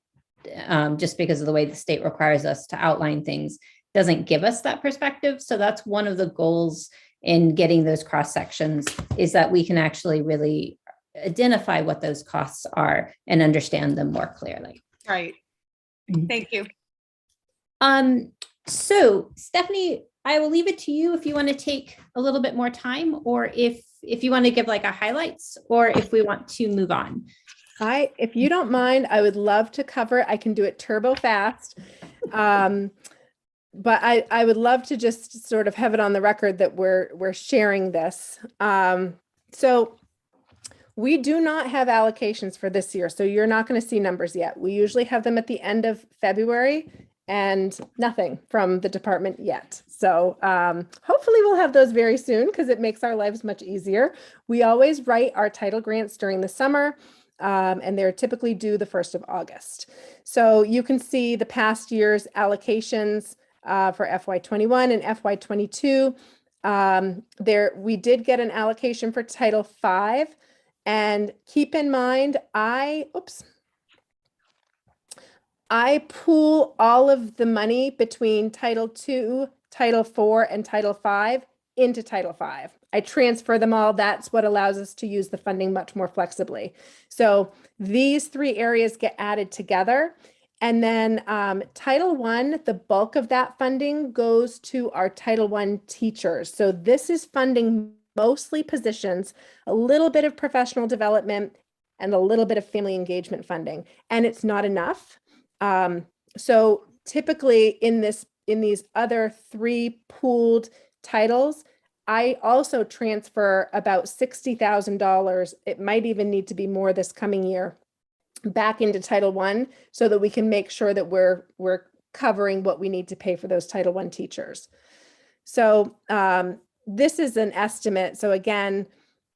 just because of the way the state requires us to outline things, doesn't give us that perspective. So that's one of the goals in getting those cross sections, is that we can actually really identify what those costs are and understand them more clearly. Right. Thank you. So Stephanie, I will leave it to you if you want to take a little bit more time, or if you want to give like a highlights, or if we want to move on. If you don't mind, I would love to cover it. I can do it turbo fast. But I would love to just sort of have it on the record that we're sharing this. So we do not have allocations for this year, so you're not going to see numbers yet. We usually have them at the end of February, and nothing from the department yet. So hopefully we'll have those very soon, because it makes our lives much easier. We always write our title grants during the summer, and they're typically due the 1st of August. So you can see the past year's allocations for FY21 and FY22. We did get an allocation for Title V, and keep in mind, I pool all of the money between Title II, Title IV, and Title V into Title V. I transfer them all. That's what allows us to use the funding much more flexibly. So these three areas get added together. And then Title I, the bulk of that funding goes to our Title I teachers. So this is funding mostly positions, a little bit of professional development, and a little bit of family engagement funding. And it's not enough. So typically in these other three pooled titles, I also transfer about $60,000. It might even need to be more this coming year, back into Title I, so that we can make sure that we're covering what we need to pay for those Title I teachers. So this is an estimate. So again,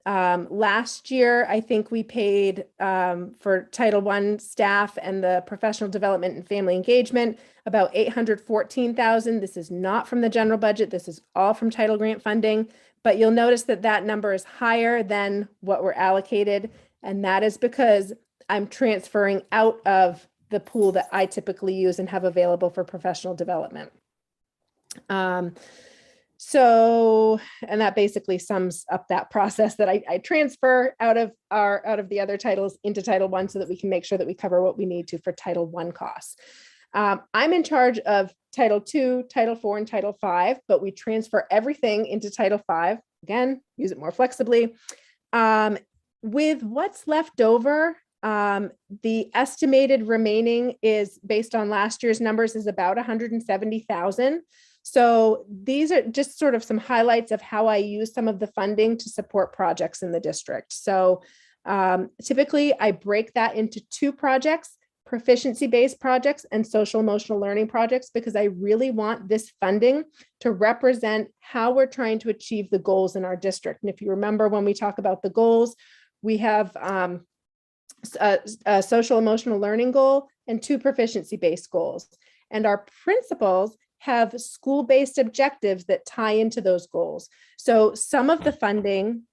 last year, I think we paid for Title I staff and the professional development and family engagement about $814,000. This is not from the general budget. This is all from title grant funding, but you'll notice that that number is higher than what we're allocated. And that is because I'm transferring out of the pool that I typically use and have available for professional development. And that basically sums up that process, that I transfer out of the other titles into Title I, so that we can make sure that we cover what we need to for Title I costs. I'm in charge of Title II, Title IV, and Title V, but we transfer everything into Title V. Again, use it more flexibly. With what's left over, the estimated remaining is, based on last year's numbers, is about $170,000. So these are just sort of some highlights of how I use some of the funding to support projects in the district. So typically I break that into two projects: proficiency-based projects and social emotional learning projects, because I really want this funding to represent how we're trying to achieve the goals in our district. And if you remember, when we talk about the goals, we have a social emotional learning goal and two proficiency-based goals. And our principals have school-based objectives that tie into those goals. So some of the funding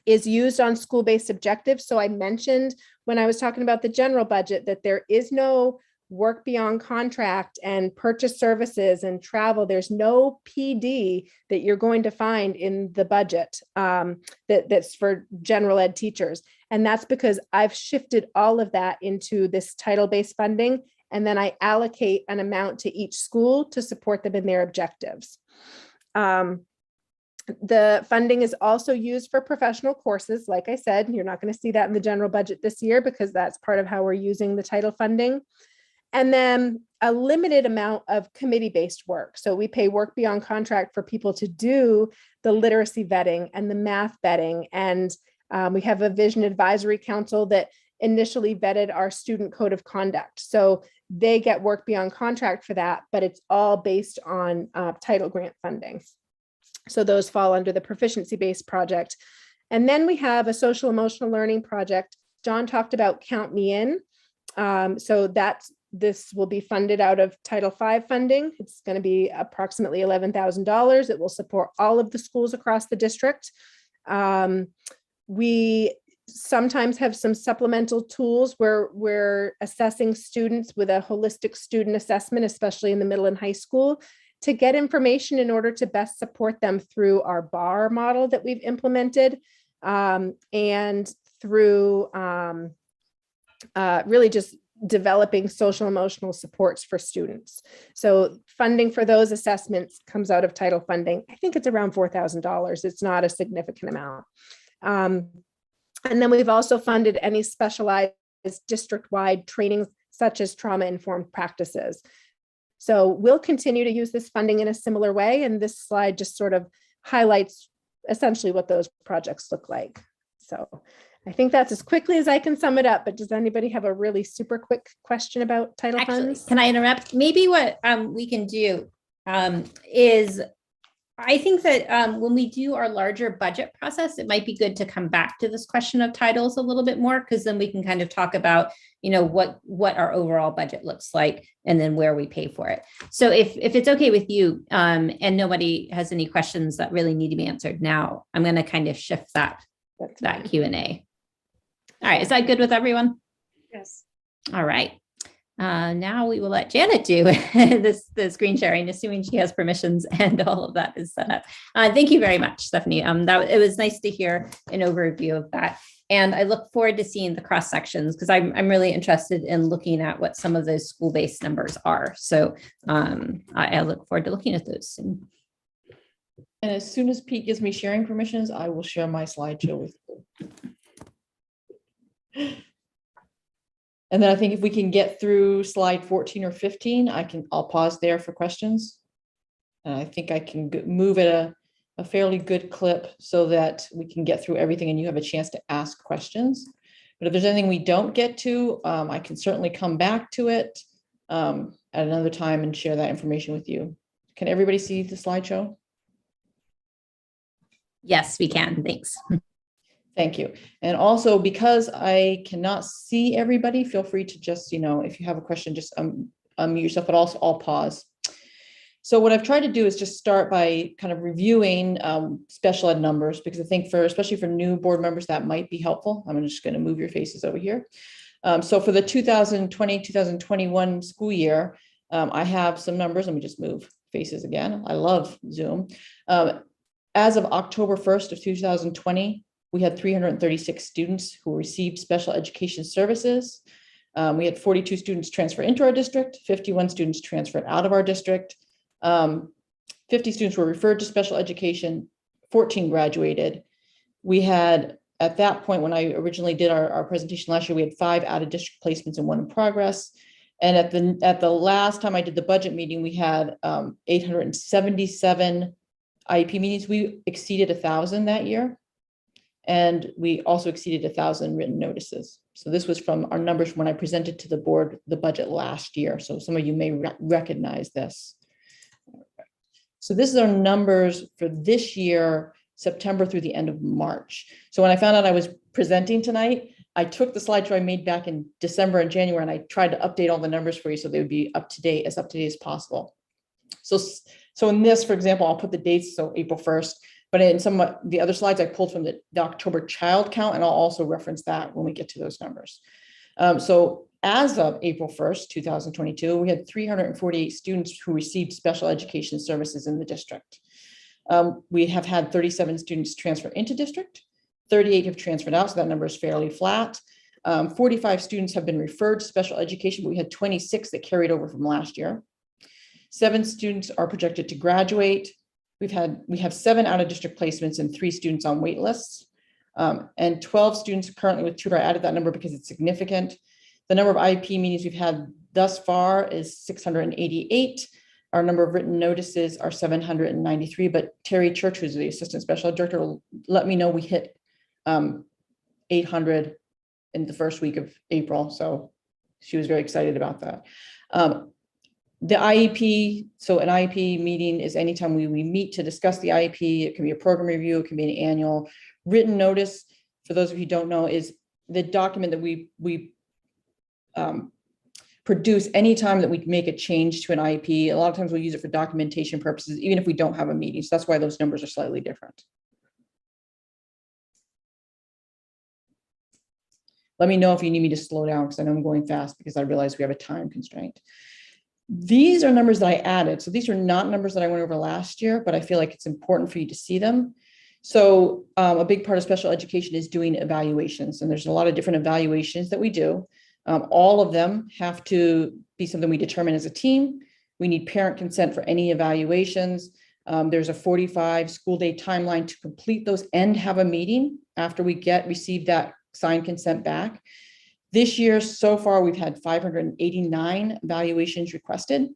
is used on school-based objectives. So I mentioned when I was talking about the general budget that there is no work beyond contract and purchase services and travel, there's no PD that you're going to find in the budget that's for general ed teachers. And that's because I've shifted all of that into this title-based funding, and then I allocate an amount to each school to support them in their objectives. The funding is also used for professional courses. Like I said, you're not going to see that in the general budget this year because that's part of how we're using the title funding. And then a limited amount of committee-based work. So we pay work beyond contract for people to do the literacy vetting and the math vetting. And we have a vision advisory council that initially vetted our student code of conduct. So they get work beyond contract for that, but it's all based on title grant funding. So those fall under the proficiency-based project. And then we have a social emotional learning project. John talked about Count Me In. So this will be funded out of Title V funding. It's going to be approximately $11,000. It will support all of the schools across the district. We sometimes have some supplemental tools where we're assessing students with a holistic student assessment, especially in the middle and high school, to get information in order to best support them through our BAR model that we've implemented, and through really just developing social emotional supports for students. So funding for those assessments comes out of title funding. I think it's around $4,000. It's not a significant amount. And then we've also funded any specialized district-wide trainings such as trauma-informed practices. So we'll continue to use this funding in a similar way. And this slide just sort of highlights essentially what those projects look like. So I think that's as quickly as I can sum it up, but does anybody have a really super quick question about title funds? Can I interrupt? Maybe what we can do is, I think that when we do our larger budget process, it might be good to come back to this question of titles a little bit more, because then we can kind of talk about, you know, what our overall budget looks like and then where we pay for it. So if it's okay with you, and nobody has any questions that really need to be answered now, I'm going to kind of shift that Q&A. All right. Is that good with everyone? Yes. All right. Now we will let Janet do the screen sharing, assuming she has permissions and all of that is set up. Thank you very much, Stephanie. It was nice to hear an overview of that. And I look forward to seeing the cross sections, because I'm really interested in looking at what some of those school-based numbers are. So I look forward to looking at those soon. And as soon as Pete gives me sharing permissions, I will share my slideshow with you. And then I think if we can get through slide 14 or 15, I'll pause there for questions. And I think I can move at a fairly good clip so that we can get through everything and you have a chance to ask questions. But if there's anything we don't get to, I can certainly come back to it at another time and share that information with you. Can everybody see the slideshow? Yes, we can. Thanks. Thank you. And also, because I cannot see everybody, feel free to just, if you have a question, just unmute yourself, but also I'll pause. So what I've tried to do is just start by kind of reviewing special ed numbers, because I think especially for new board members, that might be helpful. I'm just going to move your faces over here. So for the 2020-2021 school year, I have some numbers. Let me just move faces again. I love Zoom. As of October 1st of 2020, we had 336 students who received special education services. We had 42 students transfer into our district, 51 students transferred out of our district. 50 students were referred to special education, 14 graduated. We had, at that point, when I originally did our presentation last year, we had 5 out of district placements and 1 in progress. And at the last time I did the budget meeting, we had 877 IEP meetings. We exceeded 1,000 that year. And we also exceeded 1,000 written notices. So this was from our numbers when I presented to the board the budget last year. So some of you may recognize this. So this is our numbers for this year, September through the end of March. So when I found out I was presenting tonight, I took the slideshow I made back in December and January, and I tried to update all the numbers for you so they would be up to date as possible. So in this, for example, I'll put the dates, so April 1st. But in some of the other slides, I pulled from the October child count, and I'll also reference that when we get to those numbers. So As of April 1st, 2022, we had 348 students who received special education services in the district. We have had 37 students transfer into district, 38 have transferred out, so that number is fairly flat. 45 students have been referred to special education, but we had 26 that carried over from last year. 7 students are projected to graduate. We have 7 out of district placements and 3 students on wait lists. And 12 students currently with tutor. I added that number because it's significant. The number of IEP meetings we've had thus far is 688. Our number of written notices are 793, but Terry Church, who's the assistant special director, let me know we hit 800 in the first week of April. So she was very excited about that. The IEP, so an IEP meeting is anytime we meet to discuss the IEP. It can be a program review, it can be an annual. Written notice, for those of you who don't know, is the document that we produce anytime that we make a change to an IEP. A lot of times we'll use it for documentation purposes, even if we don't have a meeting. So that's why those numbers are slightly different. Let me know if you need me to slow down, because I know I'm going fast because I realize we have a time constraint. These are numbers that I added. So these are not numbers that I went over last year, but I feel like it's important for you to see them. So a big part of special education is doing evaluations, and there's a lot of different evaluations that we do. All of them have to be something we determine as a team. We need parent consent for any evaluations. There's a 45 school day timeline to complete those and have a meeting after we receive that signed consent back. This year, so far, we've had 589 evaluations requested.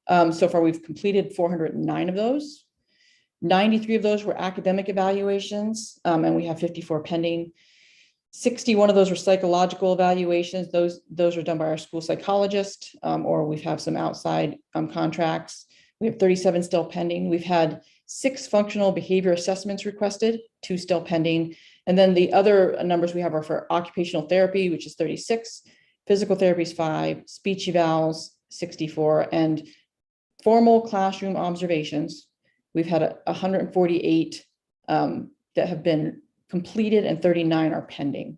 So far, we've completed 409 of those. 93 of those were academic evaluations, and we have 54 pending. 61 of those were psychological evaluations. Those are done by our school psychologist, or we have some outside contracts. We have 37 still pending. We've had 6 functional behavior assessments requested, 2 still pending. And then the other numbers we have are for occupational therapy, which is 36, physical therapy is 5, speech evals 64, and formal classroom observations. We've had 148 that have been completed and 39 are pending.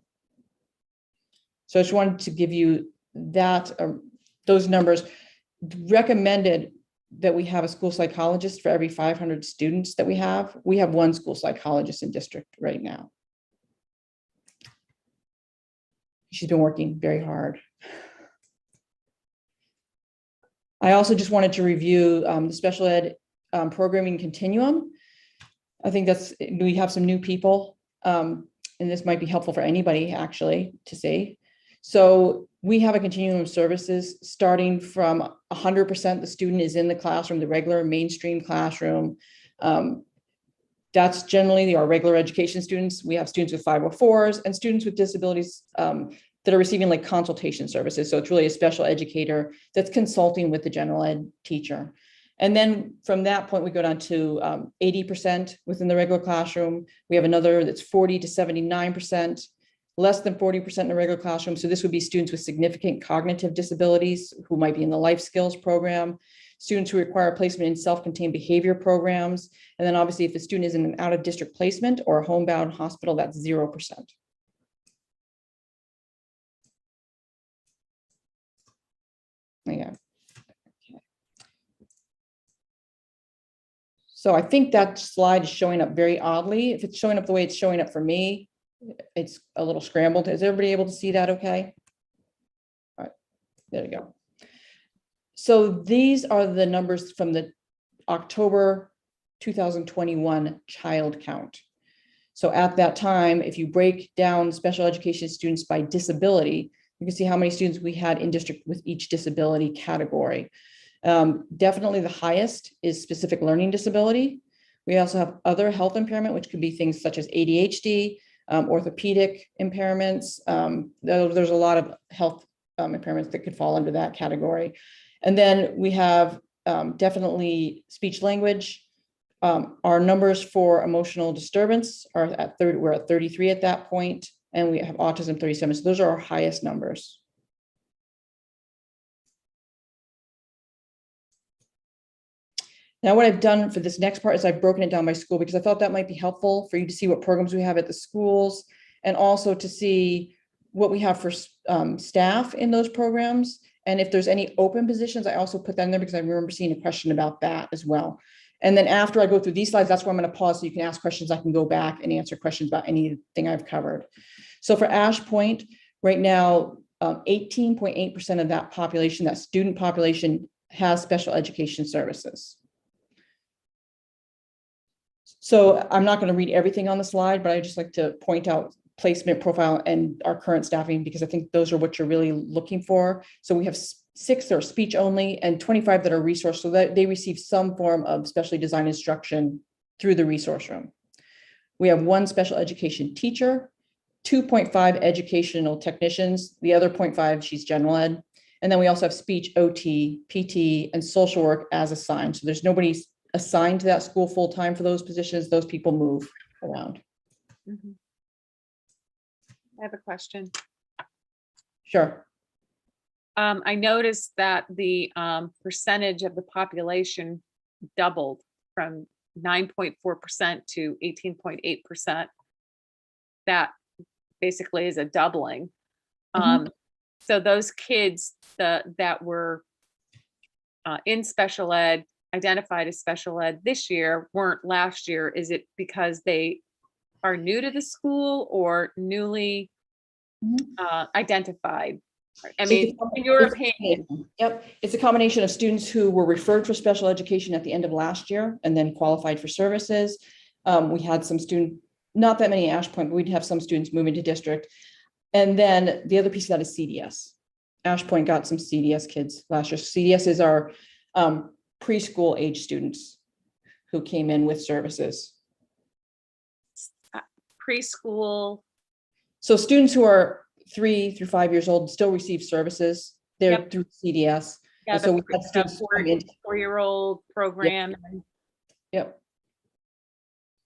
So I just wanted to give you that, those numbers. Recommended that we have a school psychologist for every 500 students that we have. We have 1 school psychologist in district right now. She's been working very hard. I also just wanted to review the special ed programming continuum. I think we have some new people, and this might be helpful for anybody actually to see. So we have a continuum of services starting from 100% the student is in the classroom, the regular mainstream classroom. That's generally our regular education students. We have students with 504s and students with disabilities that are receiving like consultation services. So it's really a special educator that's consulting with the general ed teacher. And then from that point, we go down to 80% within the regular classroom. We have another that's 40 to 79%, less than 40% in the regular classroom. So this would be students with significant cognitive disabilities who might be in the life skills program, students who require placement in self-contained behavior programs. And then obviously if the student is in an out of district placement or a homebound hospital, that's 0%. Yeah. Okay. So I think that slide is showing up very oddly. If it's showing up the way it's showing up for me, it's a little scrambled. Is everybody able to see that okay? All right, there you go. So these are the numbers from the October 2021 child count. So at that time, if you break down special education students by disability, you can see how many students we had in district with each disability category. Definitely the highest is specific learning disability. We also have other health impairment, which could be things such as ADHD, orthopedic impairments. There's a lot of health impairments that could fall under that category. And then we have definitely speech language. Our numbers for emotional disturbance are at 30, we're at 33 at that point, and we have autism 37. So those are our highest numbers. Now, what I've done for this next part is I've broken it down by school because I thought that might be helpful for you to see what programs we have at the schools and also to see what we have for staff in those programs. And if there's any open positions, I also put that in there because I remember seeing a question about that as well. And then after I go through these slides, that's where I'm going to pause so you can ask questions. I can go back and answer questions about anything I've covered. So for Ash Point, right now, 18.8% of that population, that student population, has special education services. So I'm not going to read everything on the slide, but I just like to point out placement profile and our current staffing, because I think those are what you're really looking for. So we have 6 that are speech only and 25 that are resource, so that they receive some form of specially designed instruction through the resource room. We have 1 special education teacher, 2.5 educational technicians, the other 0.5, she's general ed. And then we also have speech, OT, PT, and social work as assigned. So there's nobody assigned to that school full-time for those positions. Those people move around. Mhm. I have a question. Sure. I noticed that the percentage of the population doubled from 9.4% to 18.8%. That basically is a doubling. So those kids that were in special ed, identified as special ed this year, weren't last year. Is it because they are new to the school or newly identified? I mean, in your opinion. Yep, it's a combination of students who were referred for special education at the end of last year and then qualified for services. We had some students, not that many at Ash Point, but we'd have some students move into district. And then the other piece of that is CDS. Ash Point got some CDS kids last year. CDS is our preschool age students who came in with services. Preschool. So students who are 3 through 5 years old still receive services. They're Yep. through CDS. Yeah, And so we had students come in. 4-year-old program. Yep.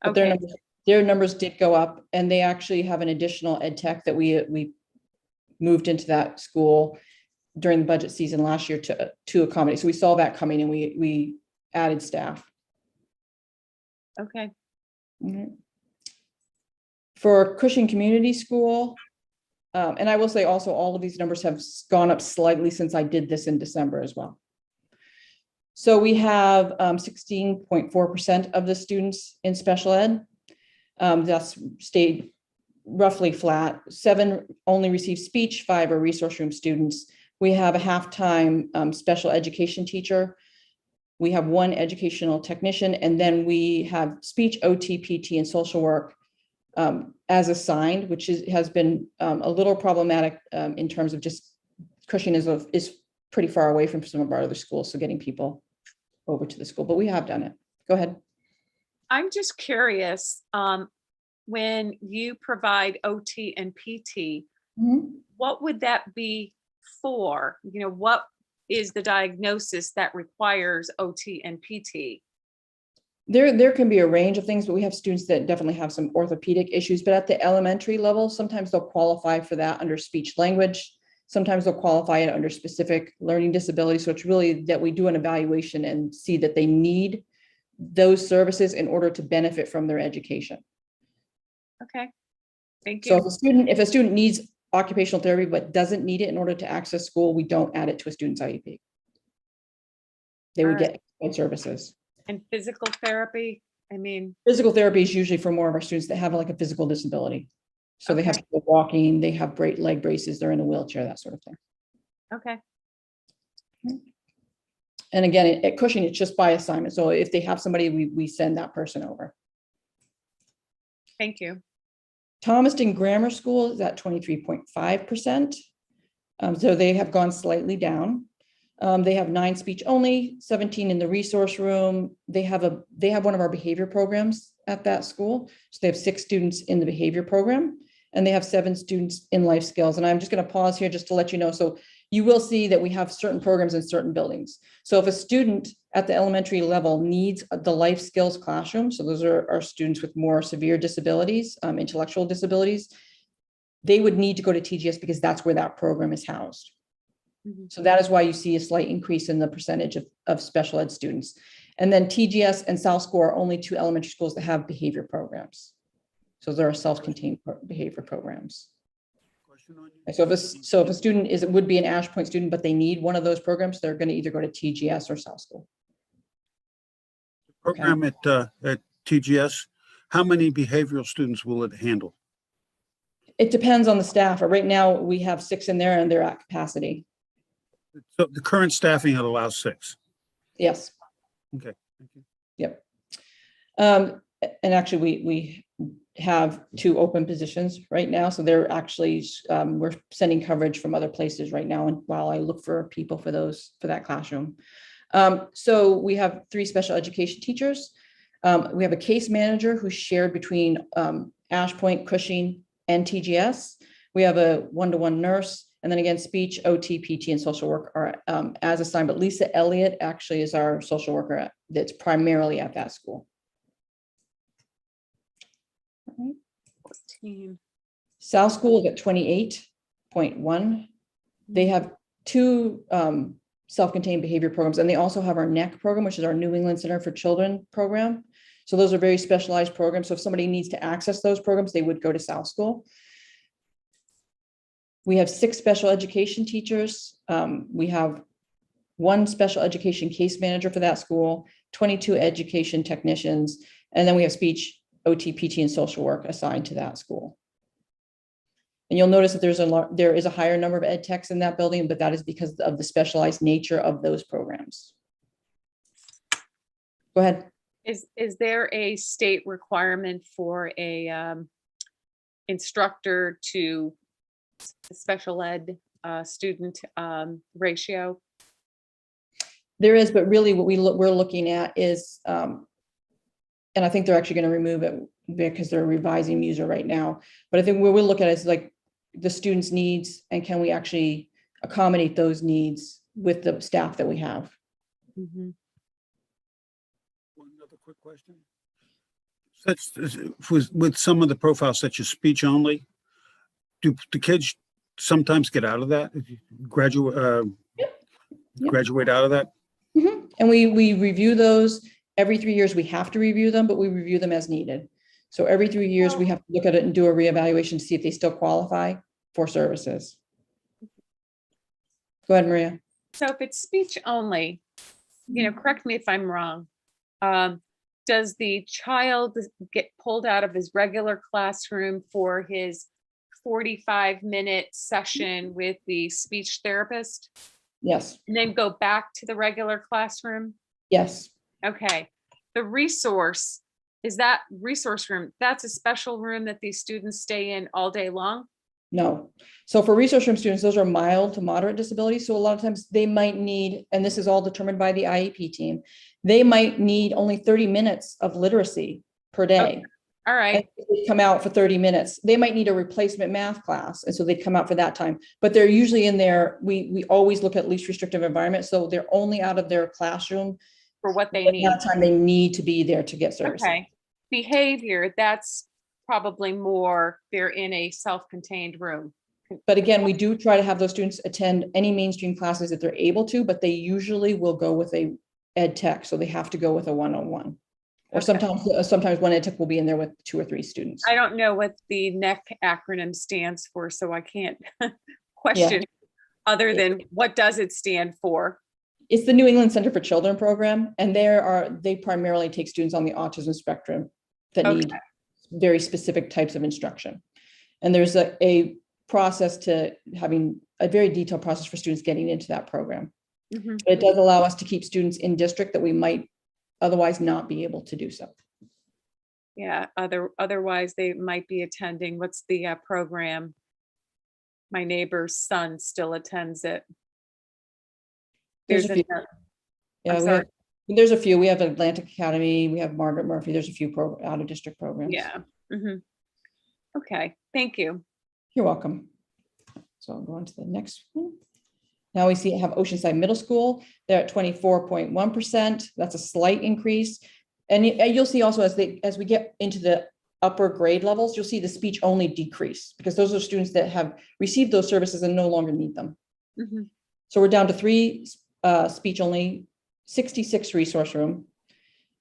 But their Okay. numbers did go up, and they actually have an additional ed tech that we moved into that school during the budget season last year to accommodate. So we saw that coming and we added staff. Okay. Mhm. For Cushing Community School, and I will say also all of these numbers have gone up slightly since I did this in December as well. So we have 16.4% of the students in special ed. That's stayed roughly flat. 7 only receive speech, 5 are resource room students. We have a half-time special education teacher. We have 1 educational technician, and then we have speech, OT, PT, and social work as assigned, which has been a little problematic in terms of just Cushing is pretty far away from some of our other schools, so getting people over to the school, but we have done it. Go ahead. I'm just curious, when you provide OT and PT, what would that be for? You know, what is the diagnosis that requires OT and PT? There can be a range of things, but we have students that definitely have some orthopedic issues, but at the elementary level, sometimes they'll qualify for that under speech language. Sometimes they'll qualify it under specific learning disability. So it's really that we do an evaluation and see that they need those services in order to benefit from their education. Okay, thank So you. if a student needs occupational therapy but doesn't need it in order to access school, we don't add it to a student's IEP. They would get services. And physical therapy, I mean. Physical therapy is usually for more of our students that have like a physical disability. So they have Okay. trouble walking, they have great leg braces, they're in a wheelchair, that sort of thing. Okay, And again, at Cushing, it's just by assignment. So if they have somebody, we send that person over. thank you. Thomaston Grammar School is at 23.5%. So they have gone slightly down. They have 9 speech only, 17 in the resource room. They have one of our behavior programs at that school. So they have 6 students in the behavior program, and they have 7 students in life skills. And I'm just going to pause here just to let you know. So you will see that we have certain programs in certain buildings. So if a student at the elementary level needs the life skills classroom, so those are our students with more severe disabilities, intellectual disabilities, they would need to go to TGS because that's where that program is housed. So that is why you see a slight increase in the percentage of special ed students. And then TGS and South School are only 2 elementary schools that have behavior programs. So there are self-contained behavior programs. So if a student would be an Ash Point student, but they need one of those programs, they're going to either go to TGS or South School. Program at TGS, how many behavioral students will it handle? It depends on the staff. Right now, we have 6 in there and they're at capacity. So the current staffing allows 6. Yes. Okay. Thank you. Yep. And actually, we have 2 open positions right now. So they're actually, we're sending coverage from other places right now. And while I look for people for that classroom. So we have 3 special education teachers. We have a case manager who's shared between Ash Point, Cushing, and TGS. We have a one-to-one nurse. And then again, speech, OT, PT, and social work are as assigned. But Lisa Elliott actually is our social worker that's primarily at that school. South School is at 28.1. They have 2 self-contained behavior programs, and they also have our NEC program, which is our New England Center for Children program. So those are very specialized programs. So if somebody needs to access those programs, they would go to South School. We have 6 special education teachers. We have 1 special education case manager for that school, 22 education technicians, and then we have speech, OT, PT, and social work assigned to that school. And you'll notice that there is a higher number of ed techs in that building, but that is because of the specialized nature of those programs. Go ahead. Is there a state requirement for a instructor to special ed student ratio? There is, but really what we're looking at is, and I think they're actually going to remove it because they're revising user right now. But I think what we'll look at is like the students' needs and can we actually accommodate those needs with the staff that we have. Mm-hmm. One other quick question. With some of the profiles such as speech only, do the kids sometimes get out of that? Graduate out of that? Mm-hmm. And we review those every 3 years. We have to review them, but we review them as needed. So every 3 years, we have to look at it and do a reevaluation to see if they still qualify for services. Go ahead, Maria. So if it's speech only, correct me if I'm wrong. Does the child get pulled out of his regular classroom for his 45-minute session with the speech therapist? Yes. And then go back to the regular classroom? Yes. Okay. The resource, is that resource room? That's a special room that these students stay in all day long? No. So for resource room students, those are mild to moderate disabilities. So a lot of times they might need, and this is all determined by the IEP team, they might need only 30 minutes of literacy per day. Okay. All right. And they come out for 30 minutes. They might need a replacement math class. And so they'd come out for that time, but they're usually in there. We always look at least restrictive environment. So they're only out of their classroom For what they at need. that time they need to be there to get services. Okay. Behavior, that's probably more, they're in a self-contained room. But again, we do try to have those students attend any mainstream classes if they're able to, but they usually will go with a ed tech. So they have to go with a one-on-one. Or Okay. sometimes one ed tech will be in there with 2 or 3 students. I don't know what the NEC acronym stands for, so I can't question other than what does it stand for? It's the New England Center for Children program, and they primarily take students on the autism spectrum that need very specific types of instruction. And there's a process to having a very detailed process for students getting into that program. Mm-hmm. But it does allow us to keep students in district that we might otherwise not be able to do so. Yeah, otherwise they might be attending, what's the program? My neighbor's son still attends it. There's a few. Yeah, there's a few. We have Atlantic Academy, we have Margaret Murphy. There's a few out of district programs. Yeah. Mm-hmm. Okay, thank you. You're welcome. So I'll go on to the next one. Now we have Oceanside Middle School. They're at 24.1%. That's a slight increase. And you'll see also as we get into the upper grade levels, you'll see the speech only decrease because those are students that have received those services and no longer need them.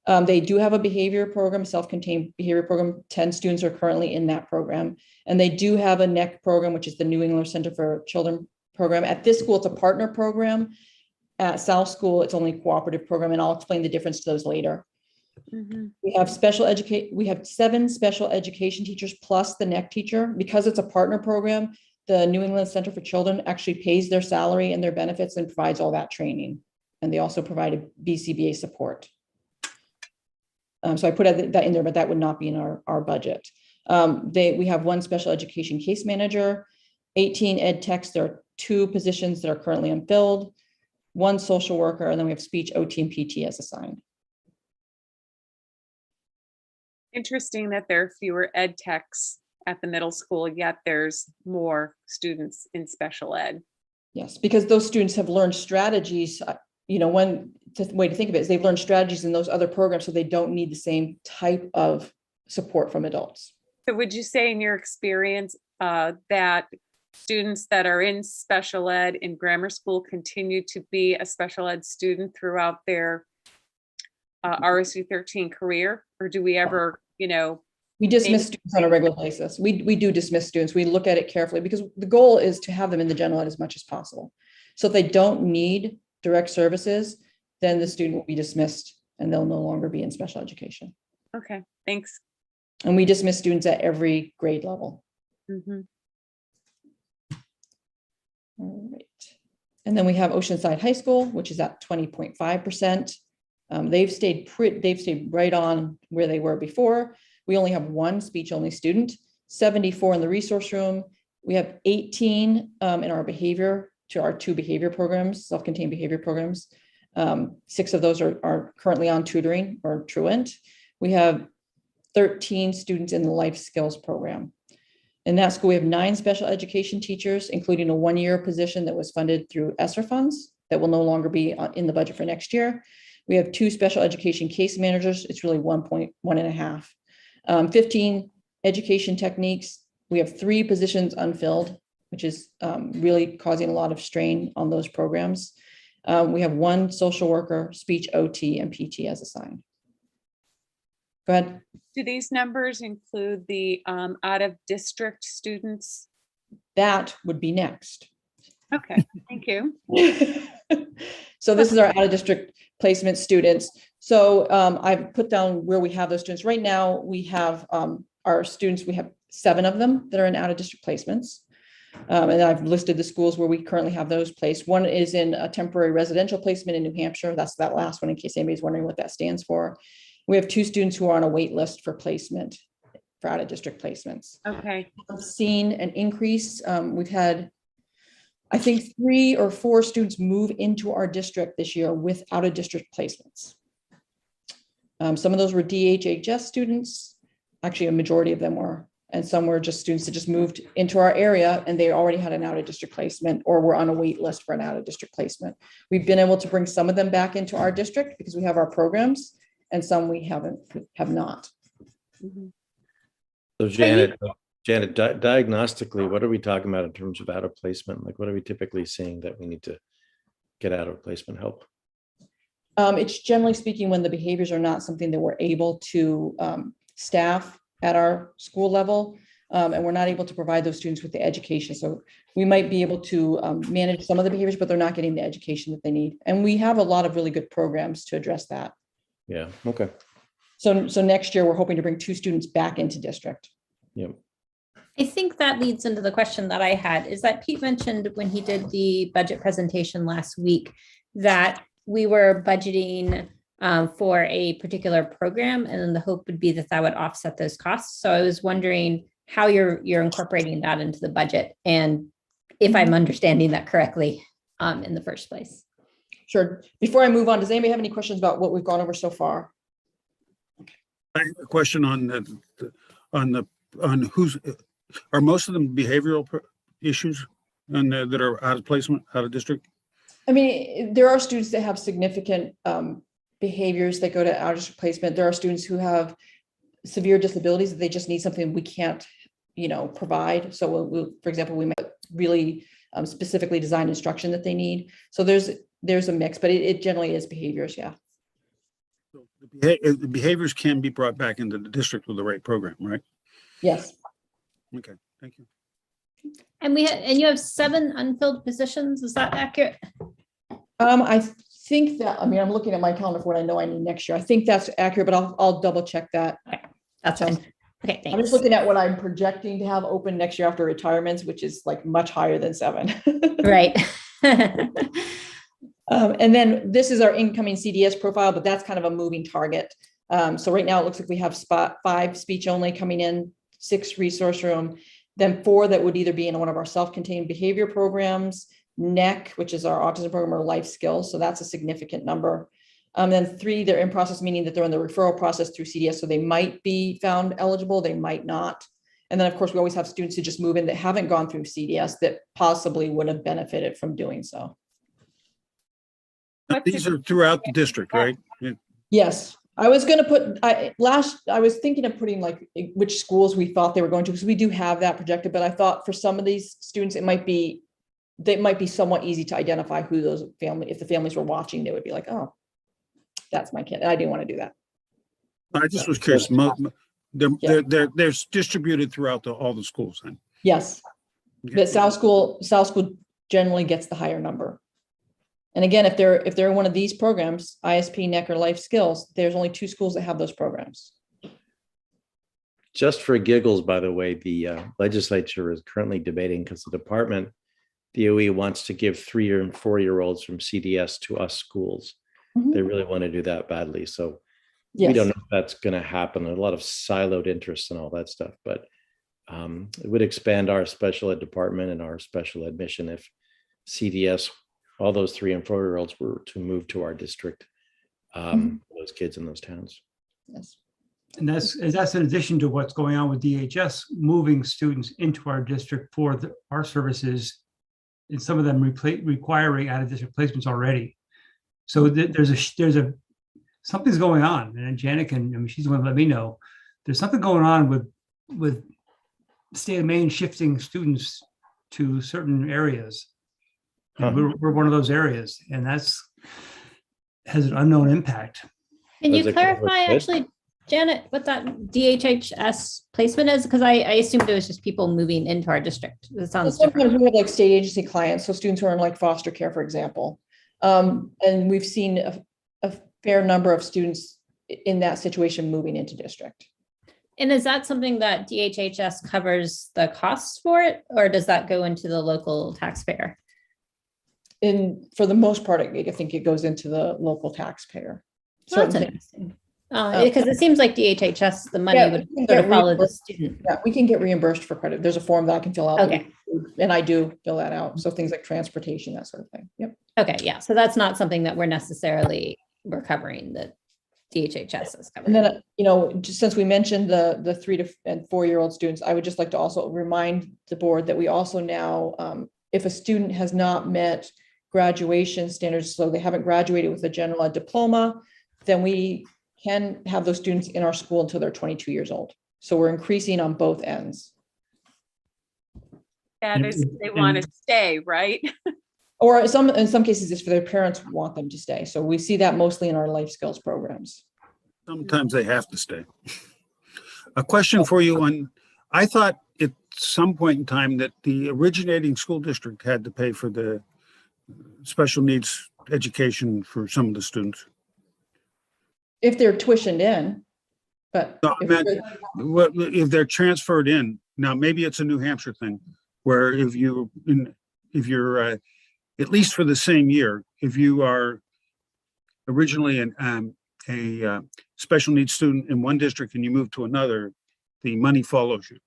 They do have a behavior program, self-contained behavior program. 10 students are currently in that program. And they do have a NEC program, which is the New England Center for Children program. At this school, it's a partner program. At South School, it's only a cooperative program, and I'll explain the difference to those later. We have we have 7 special education teachers plus the NEC teacher. Because it's a partner program, the New England Center for Children actually pays their salary and their benefits and provides all that training. And they also provide a BCBA support. So I put that in there, but that would not be in our budget. We have 1 special education case manager, 18 ed techs. There are 2 positions that are currently unfilled, 1 social worker, and then we have speech, OT, and PT as assigned. Interesting that there are fewer ed techs at the middle school, yet there's more students in special ed. Yes, because those students have learned strategies. One way to think of it is they've learned strategies in those other programs, so they don't need the same type of support from adults. So would you say in your experience that students that are in special ed in grammar school continue to be a special ed student throughout their RSU 13 career? Or do we ever, we dismiss students on a regular basis. We do dismiss students. We look at it carefully because the goal is to have them in the general ed as much as possible. So if they don't need direct services, then the student will be dismissed and they'll no longer be in special education. Okay, thanks. And we dismiss students at every grade level. All right. And then we have Oceanside High School, which is at 20.5%. They've stayed right on where they were before. We only have 1 speech only student, 74 in the resource room. We have 18 in our behavior, to our 2 behavior programs, self-contained behavior programs. 6 of those are currently on tutoring or truant. We have 13 students in the life skills program. In that school, we have 9 special education teachers, including a 1-year position that was funded through ESSER funds that will no longer be in the budget for next year. We have 2 special education case managers. It's really 1.1.5. 15 education techniques. We have 3 positions unfilled, which is really causing a lot of strain on those programs. We have 1 social worker, speech, OT, and PT as assigned. Go ahead. Do these numbers include the out-of-district students? That would be next. Okay, thank you. So this is our out-of-district placement students. So I've put down where we have those students. Right now, we have our students, we have 7 of them that are in out-of-district placements. And I've listed the schools where we currently have those placed. 1 is in a temporary residential placement in New Hampshire. That's that last one, in case anybody's wondering what that stands for. We have 2 students who are on a wait list for placement, for out-of-district placements. Okay. I've seen an increase. We've had, I think, 3 or 4 students move into our district this year with out-of-district placements. Some of those were DHHS students. Actually, a majority of them were, and some were just students that just moved into our area and they already had an out-of-district placement or were on a wait list for an out-of-district placement. We've been able to bring some of them back into our district because we have our programs, and some we have not. So Janet, diagnostically, what are we talking about in terms of out of placement? Like, what are we typically seeing that we need to get out of placement help? It's generally speaking when the behaviors are not something that we're able to staff at our school level, and we're not able to provide those students with the education. So we might be able to manage some of the behaviors, but they're not getting the education that they need. And we have a lot of really good programs to address that. Yeah, okay. So next year, we're hoping to bring 2 students back into district. Yep. I think that leads into the question that I had, is that Pete mentioned when he did the budget presentation last week that we were budgeting for a particular program, and then the hope would be that would offset those costs. So I was wondering how you're incorporating that into the budget, and if I'm understanding that correctly in the first place. Sure. Before I move on, does anybody have any questions about what we've gone over so far? I have a question on who's, are most of them behavioral issues and that are out of placement, out of district? I mean, there are students that have significant behaviors that go to out of district placement. There are students who have severe disabilities that they just need something we can't, provide. So we'll, for example, we might really specifically design instruction that they need. So there's a mix, but it generally is behaviors. Yeah. So the behaviors can be brought back into the district with the right program, right? Yes. Okay, thank you. And you have 7 unfilled positions. Is that accurate? I think that, I mean, I'm looking at my calendar for what I know I need next year. I think that's accurate, but I'll double check that. That's fine. Okay, I'm thanks. just looking at what I'm projecting to have open next year after retirements, which is like much higher than 7. Right. And then this is our incoming CDS profile, but that's kind of a moving target. So right now it looks like we have 5 speech only coming in, 6 resource room, then 4 that would either be in one of our self-contained behavior programs, NEC, which is our autism program, or life skills. So that's a significant number. Then 3, they're in process, meaning that they're in the referral process through CDS. So they might be found eligible, they might not. And then of course, we always have students who just move in that haven't gone through CDS that possibly would have benefited from doing so. These are throughout the district, right? Yeah. Yes, I was going to put, I was thinking of putting like which schools we thought they were going to, because we do have that projected, but I thought for some of these students, they might be somewhat easy to identify who those if the families were watching, they would be like, oh, that's my kid. I didn't want to do that. I just was curious. They're distributed throughout all the schools then. Yes, Okay. but South School generally gets the higher number. And again, if they're in one of these programs, ISP, NEC, or life skills, there's only 2 schools that have those programs. Just for giggles, by the way, the legislature is currently debating, because the department, DOE, wants to give 3 and 4-year-olds from CDS to us schools. Mhm. They really want to do that badly. So Yes. we don't know if that's going to happen. There's a lot of siloed interests and all that stuff, but it would expand our special ed department and our special ed mission if CDS, all those 3 and 4-year-olds, were to move to our district, those kids in those towns. Yes. And that's in addition to what's going on with DHS moving students into our district for our services, and some of them requiring out of district placements already. So something's going on, and Janet she's the one to let me know. There's something going on with the state of Maine shifting students to certain areas. And we're one of those areas, and has an unknown impact. Can you Does it cover clarify, kids? actually, Janet, what that DHHS placement is? Because I assumed it was just people moving into our district. It sounds different. Sometimes we have like state agency clients, so students who are in like foster care, for example. And we've seen a fair number of students in that situation moving into district. And is that something that DHHS covers the costs for it, or does that go into the local taxpayer? And for the most part, I think it goes into the local taxpayer. Well, that's Certain interesting. Because it seems like DHHS, the money would we can sort of get follow the reimbursed. student. Yeah, we can get reimbursed for credit. There's a form that I can fill out. Okay. And I do fill that out. So things like transportation, that sort of thing. Yep. Okay, yeah. So that's not something that we're covering, that DHHS is covering. And then, just since we mentioned the 3 and 4-year-old students, I would just like to also remind the board that we also now, if a student has not met graduation standards, so they haven't graduated with a general ed diploma, then we can have those students in our school until they're 22 years old. So we're increasing on both ends. That is, they want to stay, right? Or in some cases, it's for their parents who want them to stay. So we see that mostly in our life skills programs. Sometimes they have to stay. A question for you I thought at some point in time that the originating school district had to pay for the special needs education for some of the students. If they're tuitioned in, but No, I meant, if they're transferred in, now maybe it's a New Hampshire thing, where if you're at least for the same year, if you are originally a special needs student in one district and you move to another, the money follows you.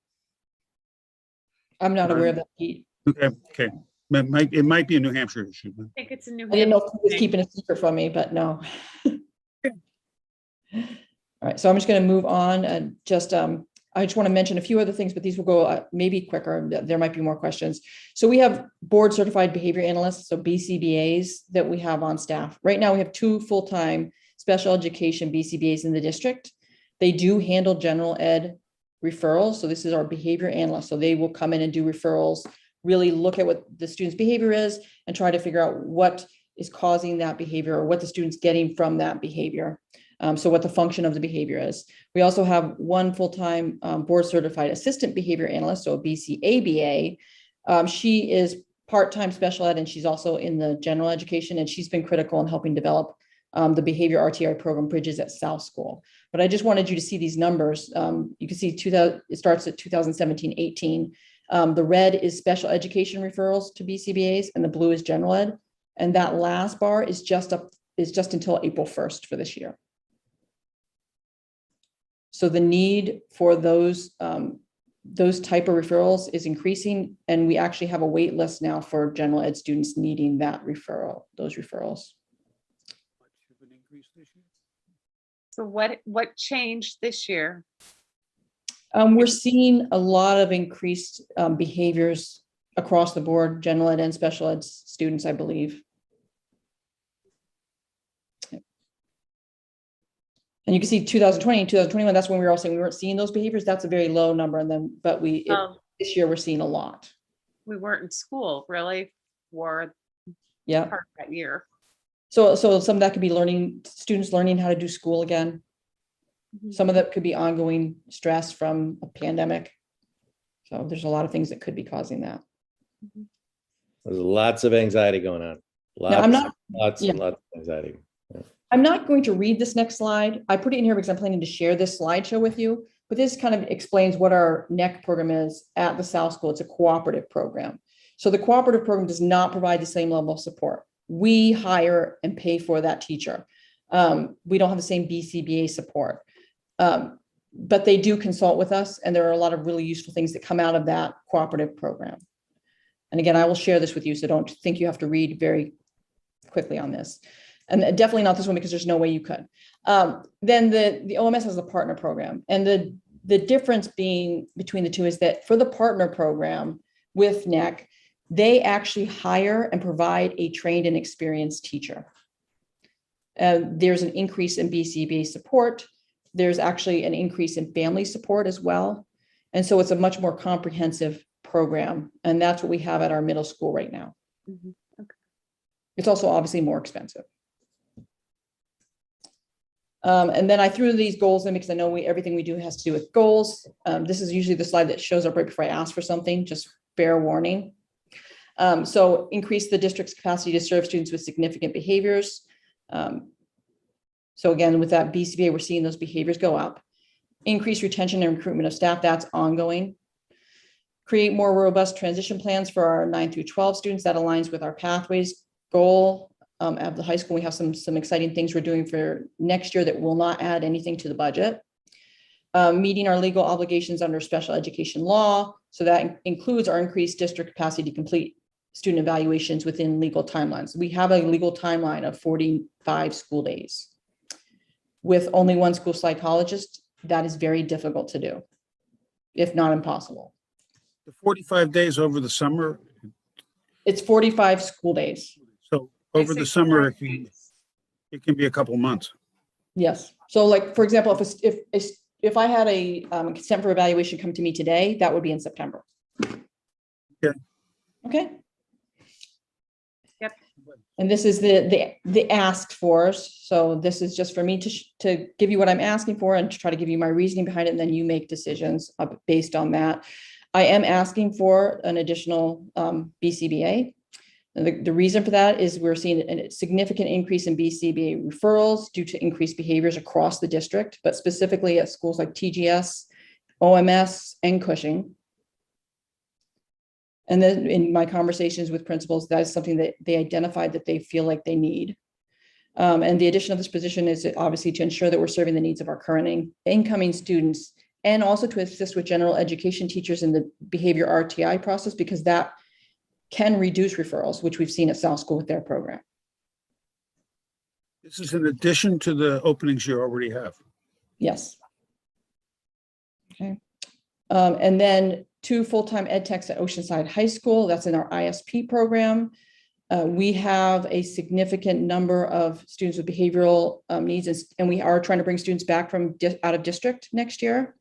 I'm not aware of that, Pete. Okay. It might be a New Hampshire issue. I think it's a new. I didn't know if he was keeping a secret from me, but no. All right, so I'm just going to move on and I just want to mention a few other things, but these will go maybe quicker. There might be more questions. So we have board certified behavior analysts, so BCBAs, that we have on staff. Right now we have 2 full-time special education BCBAs in the district. They do handle general ed referrals. So this is our behavior analyst. So they will come in and do referrals, really look at what the student's behavior is and try to figure out what is causing that behavior or what the student's getting from that behavior. So what the function of the behavior is. We also have one full-time board certified assistant behavior analyst, so a BCABA. She is part-time special ed, and she's also in the general education, and she's been critical in helping develop the behavior RTI program Bridges at South School. But I just wanted you to see these numbers. You can see it starts at 2017-18. The red is special education referrals to BCBAs, and the blue is general ed. And that last bar is just until April 1st for this year. So the need for those type of referrals is increasing, and we actually have a wait list now for general ed students needing those referrals. So what changed this year? We're seeing a lot of increased behaviors across the board, general ed and special ed students, I believe. And you can see 2020 and 2021, that's when we were all saying we weren't seeing those behaviors. That's a very low number. And then, but this year we're seeing a lot. We weren't in school really for Yeah. part of that year. So some of that could be students learning how to do school again. Some of that could be ongoing stress from a pandemic. So there's a lot of things that could be causing that. There's lots of anxiety going on. Lots of anxiety. I'm not going to read this next slide. I put it in here because I'm planning to share this slideshow with you, but this kind of explains what our NEC program is at the South School. It's a cooperative program. So the cooperative program does not provide the same level of support. We hire and pay for that teacher. We don't have the same BCBA support, but they do consult with us, and there are a lot of really useful things that come out of that cooperative program. And again, I will share this with you, so don't think you have to read very quickly on this. And definitely not this one, because there's no way you could. Then the OMS has a partner program. And the difference between the two is that for the partner program with NEC, they actually hire and provide a trained and experienced teacher. There's an increase in BCBA support. There's actually an increase in family support as well. And so it's a much more comprehensive program. And that's what we have at our middle school right now. Okay. It's also obviously more expensive. And then I threw these goals in because I know everything we do has to do with goals. This is usually the slide that shows up right before I ask for something, just fair warning. So increase the district's capacity to serve students with significant behaviors. So again, with that BCBA, we're seeing those behaviors go up. Increase retention and recruitment of staff, that's ongoing. Create more robust transition plans for our 9 through 12 students. That aligns with our pathways goal. At the high school, we have some exciting things we're doing for next year that will not add anything to the budget. Meeting our legal obligations under special education law. So that includes our increased district capacity to complete student evaluations within legal timelines. We have a legal timeline of 45 school days. With only one school psychologist, that is very difficult to do, if not impossible. The 45 days over the summer. It's 45 school days. So over the summer, it can be a couple months. Yes. So like, for example, if I had a consent for evaluation come to me today, that would be in September. Yeah. Okay. Yep. And this is the ask for. So this is just for me to give you what I'm asking for and to try to give you my reasoning behind it. And then you make decisions based on that. I am asking for an additional BCBA. And the reason for that is we're seeing a significant increase in BCBA referrals due to increased behaviors across the district, but specifically at schools like TGS, OMS, and Cushing. And then in my conversations with principals, that is something that they identified that they feel like they need. And the addition of this position is obviously to ensure that we're serving the needs of our current and incoming students, and also to assist with general education teachers in the behavior RTI process, because that can reduce referrals, which we've seen at South School with their program. This is in addition to the openings you already have. Yes. Okay. And then 2 full-time ed techs at Oceanside High School. That's in our ISP program. We have a significant number of students with behavioral needs, and we are trying to bring students back from out of district next year.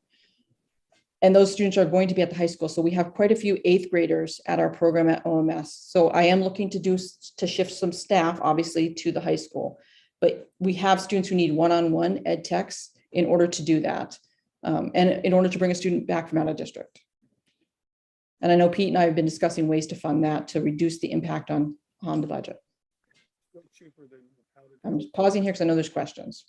And those students are going to be at the high school. So we have quite a few 8th graders at our program at OMS. So I am looking to shift some staff, obviously, to the high school. but we have students who need one-on-one ed techs in order to do that. And in order to bring a student back from out of district. And I know Pete and I have been discussing ways to fund that to reduce the impact on the budget. I'm just pausing here because I know there's questions.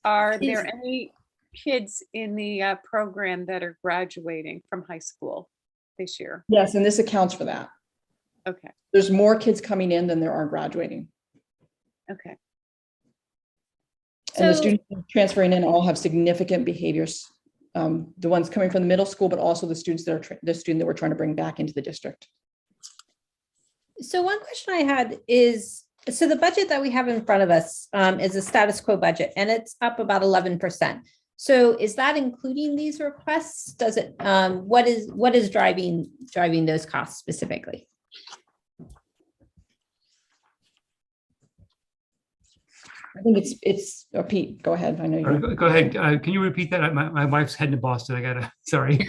Are there any kids in the program that are graduating from high school this year? Yes, and this accounts for that. Okay, There's more kids coming in than there are graduating. okay. And the So- students transferring in all have significant behaviors. The ones coming from the middle school, but also the students that are the student that we're trying to bring back into the district. So one question I had is, so the budget that we have in front of us is a status quo budget, and it's up about 11%. So is that including these requests? Does it, what is driving those costs specifically? I think it's Pete, go ahead. I know you. Go ahead. Can you repeat that? My wife's heading to Boston. I gotta, sorry.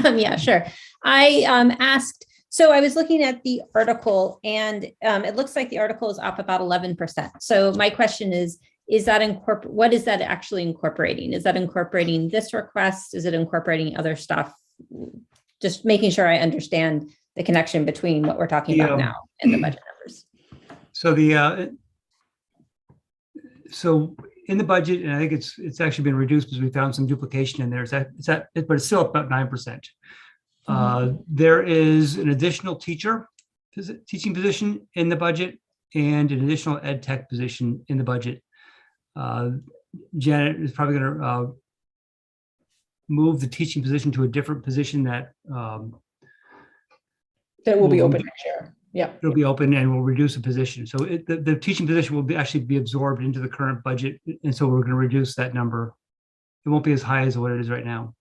Yeah, sure. I asked, so I was looking at the article, and it looks like the article is up about 11%. So my question is that what is that actually incorporating? Is that incorporating this request? Is it incorporating other stuff? Just making sure I understand the connection between what we're talking about now and the budget numbers. So so in the budget, and I think it's actually been reduced because we found some duplication in there. But it's still about 9%. There is an additional teaching position in the budget and an additional ed tech position in the budget. Janet is probably going to move the teaching position to a different position that will be open next year. Yeah. It'll be open and we'll reduce the position. So the teaching position will actually be absorbed into the current budget. And so we're going to reduce that number. It won't be as high as what it is right now.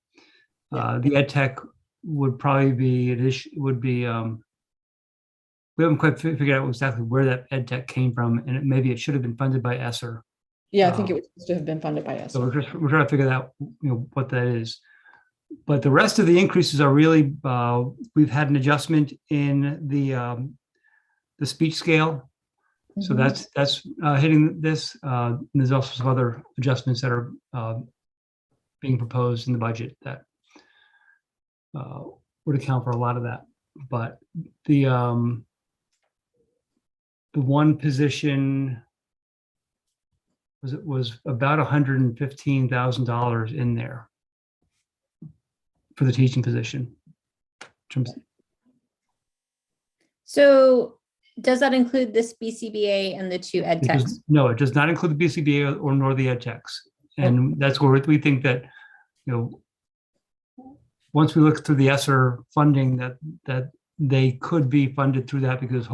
The ed tech would probably be, we haven't quite figured out exactly where that ed tech came from. And maybe it should have been funded by ESSER. Yeah, I think it was supposed to have been funded by us. So we're trying to figure out, what that is. But the rest of the increases are really, we've had an adjustment in the speech scale. So that's hitting this. And there's also some other adjustments that are being proposed in the budget that would account for a lot of that. But the one position was about $115,000 in there for the teaching position. So does that include this BCBA and the two ed techs? No, it does not include the BCBA nor the ed techs. And that's where we think that, once we look through the ESSER funding, that they could be funded through that because,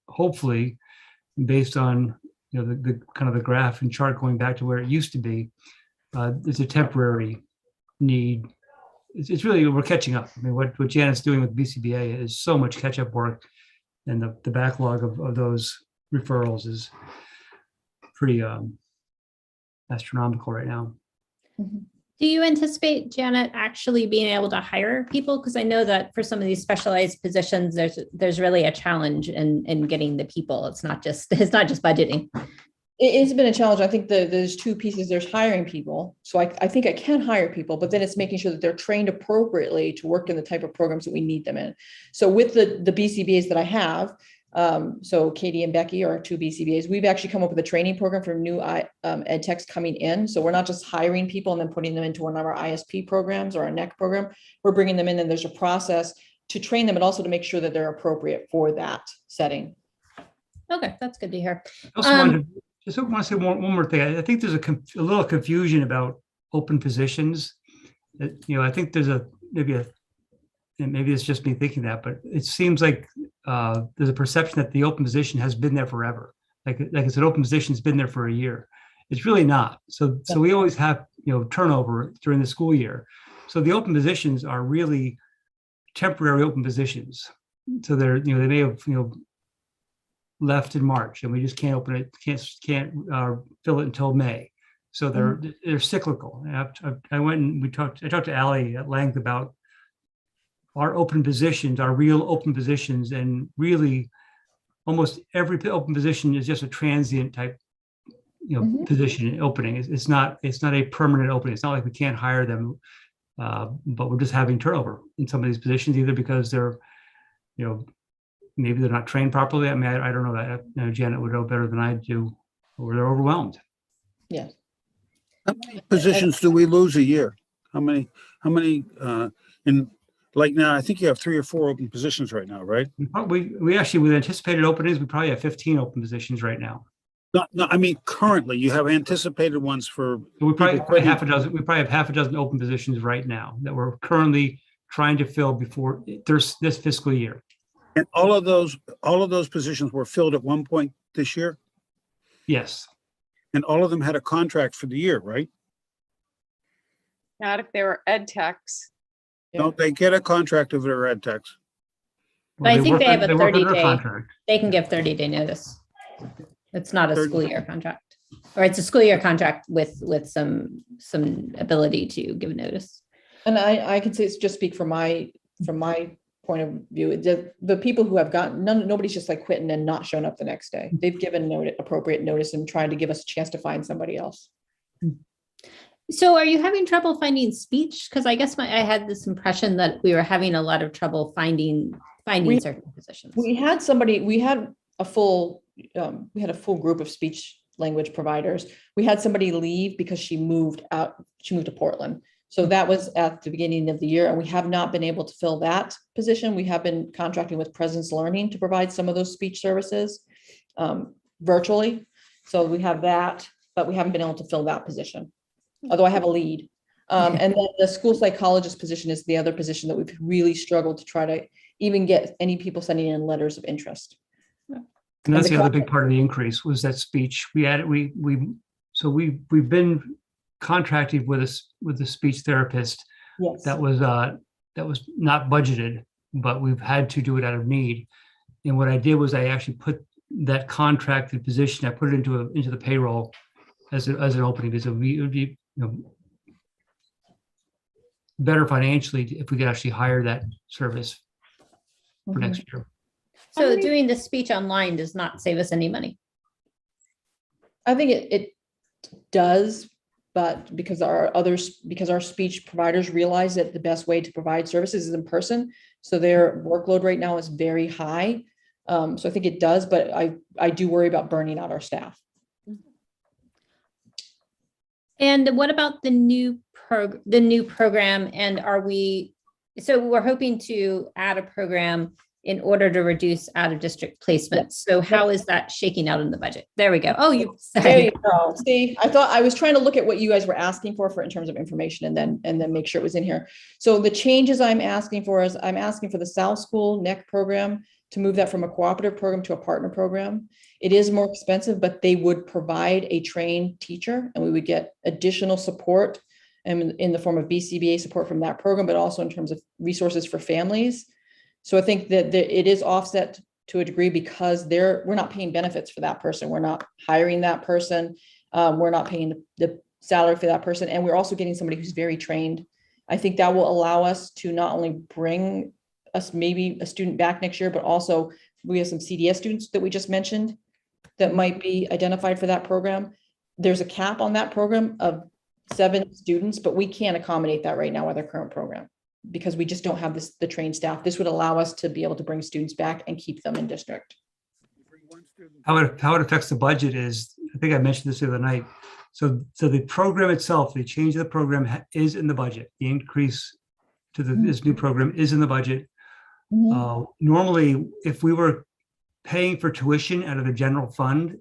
hopefully based on, the kind of the graph and chart going back to where it used to be, it's a temporary need. It's really, we're catching up. I mean, what Janet's doing with BCBA is so much catch-up work, and the backlog of those referrals is pretty astronomical right now. Do you anticipate, Janet, actually being able to hire people? Because I know that for some of these specialized positions, there's really a challenge in getting the people. It's not just budgeting. It's been a challenge. I think there's two pieces. There's hiring people. So I think I can hire people, but then it's making sure that they're trained appropriately to work in the type of programs that we need them in. So with the BCBAs that I have, so Katie and Becky are two BCBAs. We've actually come up with a training program for new ed techs coming in. So we're not just hiring people and then putting them into one of our ISP programs or our NEC program. We're bringing them in, and there's a process to train them, but also to make sure that they're appropriate for that setting. Okay, that's good to hear. I also want to say one more thing. I think there's a little confusion about open positions. I think there's maybe it's just me thinking that, but it seems like there's a perception that the open position has been there forever. Like it's an open position has been there for a year. It's really not. So we always have turnover during the school year. So the open positions are really temporary open positions. So they may have left in March, and we just can't open it, can't fill it until May. So they're cyclical. I went and I talked to Allie at length about our open positions, our real open positions, and really almost every open position is just a transient type, position opening. It's not a permanent opening. It's not like we can't hire them, but we're just having turnover in some of these positions, either because they're, maybe they're not trained properly. I mean, I don't know that. Janet would know better than I do, or they're overwhelmed. Yes. How many positions do we lose a year? How many, in, like now, I think you have 3 or 4 open positions right now, right? We actually, with anticipated openings, we probably have 15 open positions right now. No, I mean, currently, you have anticipated ones for. So we probably people half a dozen. We probably have half a dozen open positions right now that we're currently trying to fill before there's this fiscal year. And all of those positions were filled at one point this year, Yes. and all of them had a contract for the year, right? Not if they were ed techs. Don't they get a contract if they're ed techs? But I think they have a work under 30-day, contract. they can give 30-day notice. It's not a 30 school year contract, or it's a school year contract with some ability to give notice. And I can say, just speak from my point of view, the people who have gotten, nobody's just like quitting and not showing up the next day. They've given appropriate notice and trying to give us a chance to find somebody else. So are you having trouble finding speech? Because I guess I had this impression that we were having a lot of trouble finding certain positions. We had a full group of speech language providers. We had somebody leave because she moved to Portland. So that was at the beginning of the year, and we have not been able to fill that position. We have been contracting with Presence Learning to provide some of those speech services virtually. So we have that, but we haven't been able to fill that position, although I have a lead. And then the school psychologist position is the other position that we've really struggled to try to even get any people sending in letters of interest. And that's the other big part of the increase was that speech. We've been contracting with a speech therapist. Yes. That was not budgeted, but we've had to do it out of need. And what I did was I actually put that contracted position, I put it into the payroll as an opening, because it would be better financially if we could actually hire that service for next year. So doing the speech online does not save us any money. I think it does, but because our speech providers realize that the best way to provide services is in person, so their workload right now is very high. So I think it does, but I do worry about burning out our staff. And what about the new program? And we're hoping to add a program in order to reduce out of district placements. So how is that shaking out in the budget? There we go. Oh, there you go. See, I thought I was trying to look at what you guys were asking for in terms of information, and then make sure it was in here. So the changes I'm asking for is I'm asking for the South School NEC program to move that from a cooperative program to a partner program. It is more expensive, but they would provide a trained teacher, and we would get additional support in the form of BCBA support from that program, but also in terms of resources for families. So I think that it is offset to a degree because we're not paying benefits for that person. We're not hiring that person. We're not paying the salary for that person. And we're also getting somebody who's very trained. I think that will allow us to not only bring us maybe a student back next year, but also we have some CDS students that we just mentioned that might be identified for that program. There's a cap on that program of 7 students, but we can't accommodate that right now with our current program, because we just don't have the trained staff. This would allow us to be able to bring students back and keep them in district. How it affects the budget is, I think I mentioned this the other night. So the program itself, the change of the program is in the budget. The increase to this new program is in the budget. Normally, if we were paying for tuition out of the general fund,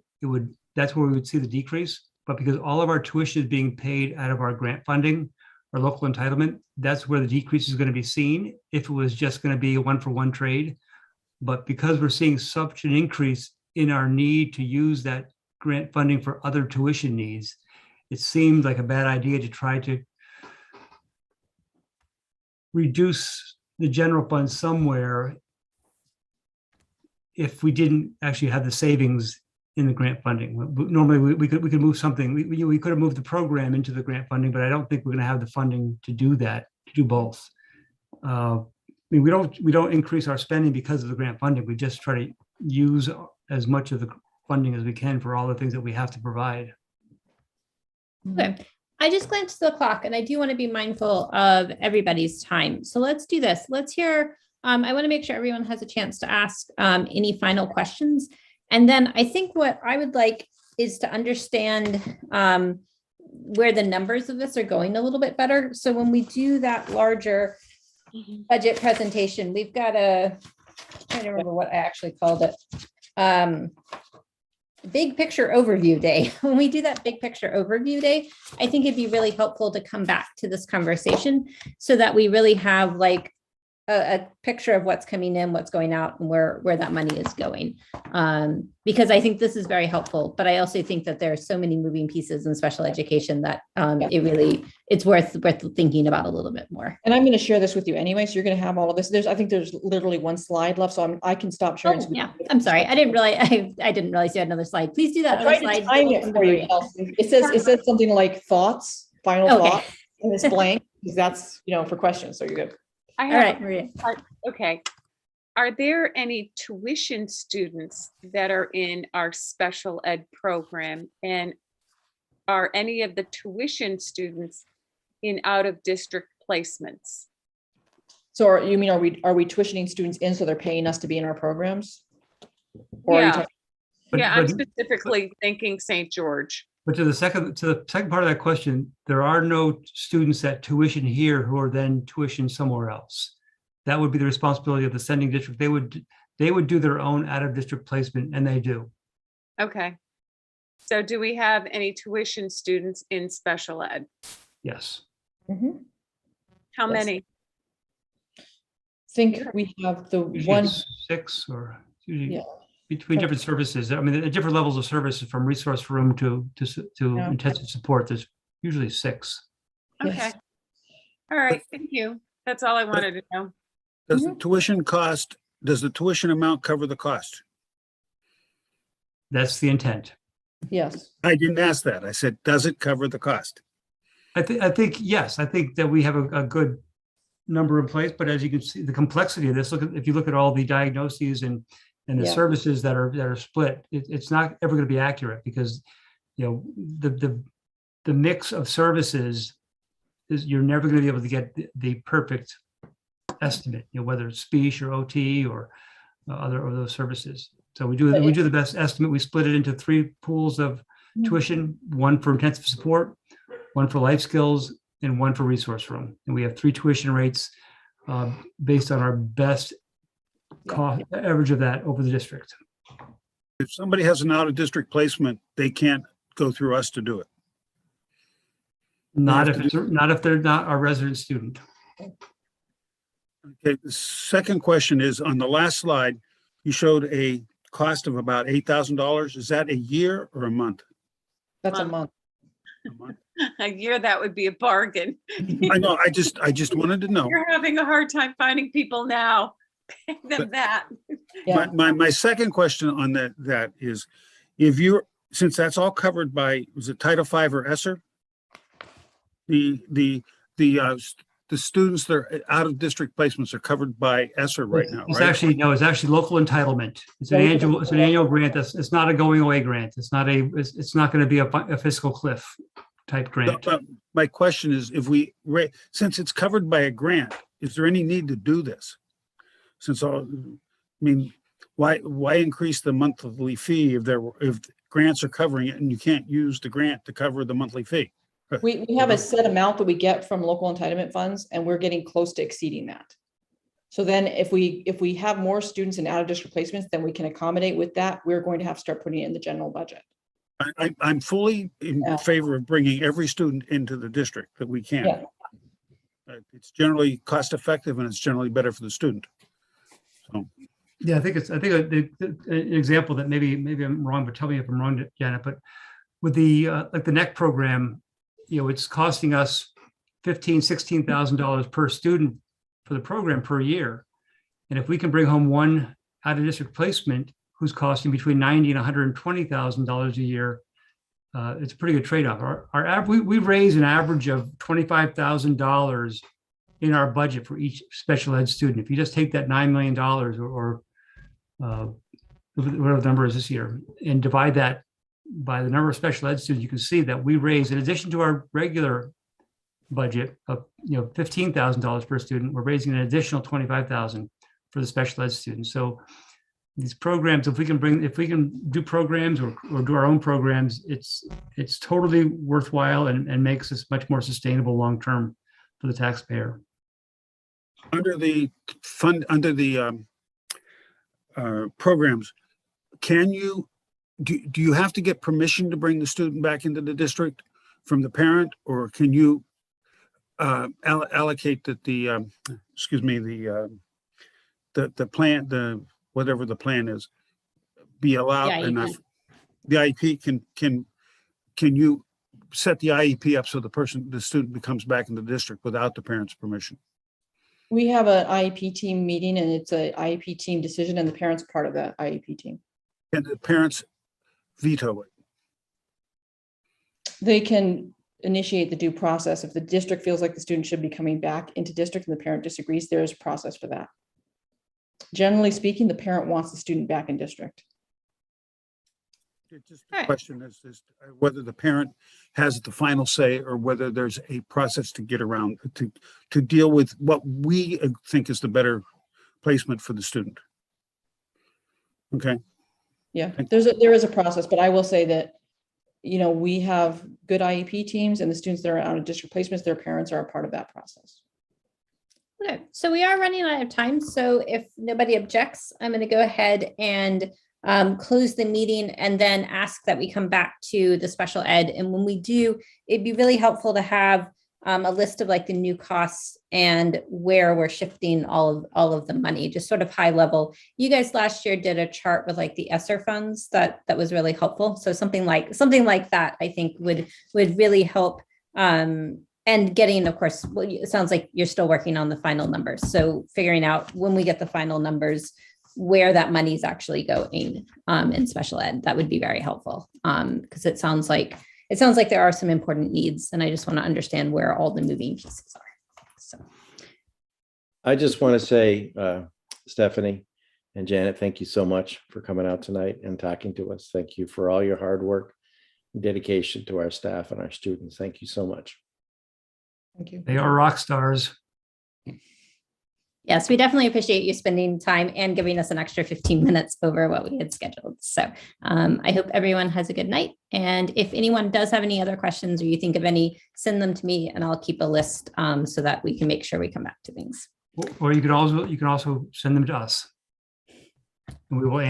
that's where we would see the decrease. But because all of our tuition is being paid out of our grant funding, our local entitlement, that's where the decrease is going to be seen if it was just going to be a 1-for-1 trade. But because we're seeing such an increase in our need to use that grant funding for other tuition needs, it seemed like a bad idea to try to reduce the general fund somewhere if we didn't actually have the savings in the grant funding. Normally we could move something. We could have moved the program into the grant funding, but I don't think we're going to have the funding to do that, to do both. mean, we don't increase our spending because of the grant funding. We just try to use as much of the funding as we can for all the things that we have to provide. Okay. I just glanced at the clock and I do want to be mindful of everybody's time. So let's do this. Let's hear, I want to make sure everyone has a chance to ask any final questions. And then I think what I would like is to understand where the numbers of this are going a little bit better. So when we do that larger budget presentation, we've got I'm trying to remember what I actually called it. Big picture overview day. When we do that big picture overview day, I think it'd be really helpful to come back to this conversation so that we really have like a picture of what's coming in, what's going out, and where that money is going. Because I think this is very helpful, but I also think that there are so many moving pieces in special education that it's worth thinking about a little bit more. And I'm going to share this with you anyway. So you're going to have all of this. I think there's literally one slide left, so I can stop sharing. Oh, yeah, I'm sorry. I didn't realize you had another slide. Please do that. I tried to time it for you. It says something like thoughts, final thoughts, and it's blank because that's, for questions. So you're good. I All have, right, Maria. okay. Are there any tuition students that are in our special ed program? And are any of the tuition students in out of district placements? So you mean, are we tuitioning students in so they're paying us to be in our programs? Or Yeah. I'm specifically thinking St. George. But to the second part of that question, there are no students that tuition here who are then tuitioned somewhere else. That would be the responsibility of the sending district. They would do their own out of district placement, and they do. Okay. So do we have any tuition students in special ed? Yes. Mhm. How Yes. many? I think we have the Usually one. it's 6 or usually Yeah. between different services. I mean, at different levels of services, from resource room to Yeah. intensive support, there's usually 6. Okay. Yes. All right. Thank you. That's all I wanted to know. Does the tuition amount cover the cost? That's the intent. Yes. I didn't ask that. I said, does it cover the cost? I think yes. I think that we have a good number in place, but as you can see, the complexity of this, if you look at all the diagnoses and the Yeah. services that are split, it's not ever going to be accurate because the mix of services is, you're never going to be able to get the perfect estimate, whether it's speech or OT or other of those services. So we do the best estimate. We split it into 3 pools of tuition: 1 for intensive support, 1 for life skills, and 1 for resource room. And we have 3 tuition rates based on our best cost average of that over the district. If somebody has an out of district placement, they can't go through us to do it. Not if they're not a resident student. Okay, the second question is, on the last slide, you showed a cost of about $8,000. Is that a year or a month? That's a month. A month. A year, that would be a bargain. I know, I just wanted to know. You're having a hard time finding people now. Pay them that. Yeah. My second question on that is, since that's all covered by, was it Title V or ESSER? The students that are out of district placements are covered by ESSER right now, It's right? actually local entitlement. It's an annual grant. It's not a going away grant. It's not going to be a fiscal cliff type grant. My question is, since it's covered by a grant, is there any need to do this? Why increase the monthly fee if grants are covering it and you can't use the grant to cover the monthly fee? We have a set amount that we get from local entitlement funds, and we're getting close to exceeding that. So then if we have more students in out of district placements, then we can accommodate with that. We're going to have to start putting it in the general budget. I'm fully in favor of bringing every student into the district that we can. Yeah. It's generally cost effective and it's generally better for the student. So, Yeah, I think an example that maybe I'm wrong, but tell me if I'm wrong, Janet. But with the like the NEC program, it's costing us $16,000 per student for the program per year. And if we can bring home 1 out of district placement who's costing between $90,000 and $120,000 a year, it's a pretty good trade-off. We raise an average of $25,000 in our budget for each special ed student. If you just take that $9 million or whatever the number is this year and divide that by the number of special ed students, you can see that we raise, in addition to our regular budget of $15,000 per student, we're raising an additional $25,000 for the special ed students. So these programs, if we can do programs or do our own programs, it's totally worthwhile and makes us much more sustainable long term for the taxpayer. Under the programs, do you have to get permission to bring the student back into the district from the parent, or can you allocate that the plan, whatever the plan is, be allowed Yeah, enough? The IEP can you set the IEP up so the student becomes back in the district without the parent's permission? We have an IEP team meeting, and it's a IEP team decision, and the parents are part of that IEP team. Can the parents veto it? They can initiate the due process. If the district feels like the student should be coming back into district and the parent disagrees, there is a process for that. Generally speaking, the parent wants the student back in district. Just All the right. question is whether the parent has the final say or whether there's a process to get around to deal with what we think is the better placement for the student. Okay. Yeah, there is a process, but I will say that, we have good IEP teams, and the students that are out of district placements, their parents are a part of that process. Okay, so we are running out of time. So if nobody objects, I'm going to go ahead and close the meeting and then ask that we come back to the special ed. And when we do, it'd be really helpful to have a list of like the new costs and where we're shifting all of the money, just sort of high level. You guys last year did a chart with like the ESSER funds that was really helpful. So something like that, I think would really help. And getting, of course, well, it sounds like you're still working on the final numbers. So figuring out when we get the final numbers, where that money is actually going in special ed, that would be very helpful. Because it sounds like there are some important needs, and I just want to understand where all the moving pieces are. So I just want to say, Stephanie and Janet, thank you so much for coming out tonight and talking to us. Thank you for all your hard work and dedication to our staff and our students. Thank you so much. Thank you. They are rock stars. yes, we definitely appreciate you spending time and giving us an extra 15 minutes over what we had scheduled. So I hope everyone has a good night. And if anyone does have any other questions or you think of any, send them to me and I'll keep a list so that we can make sure we come back to things. Or you can also send them to us. And we will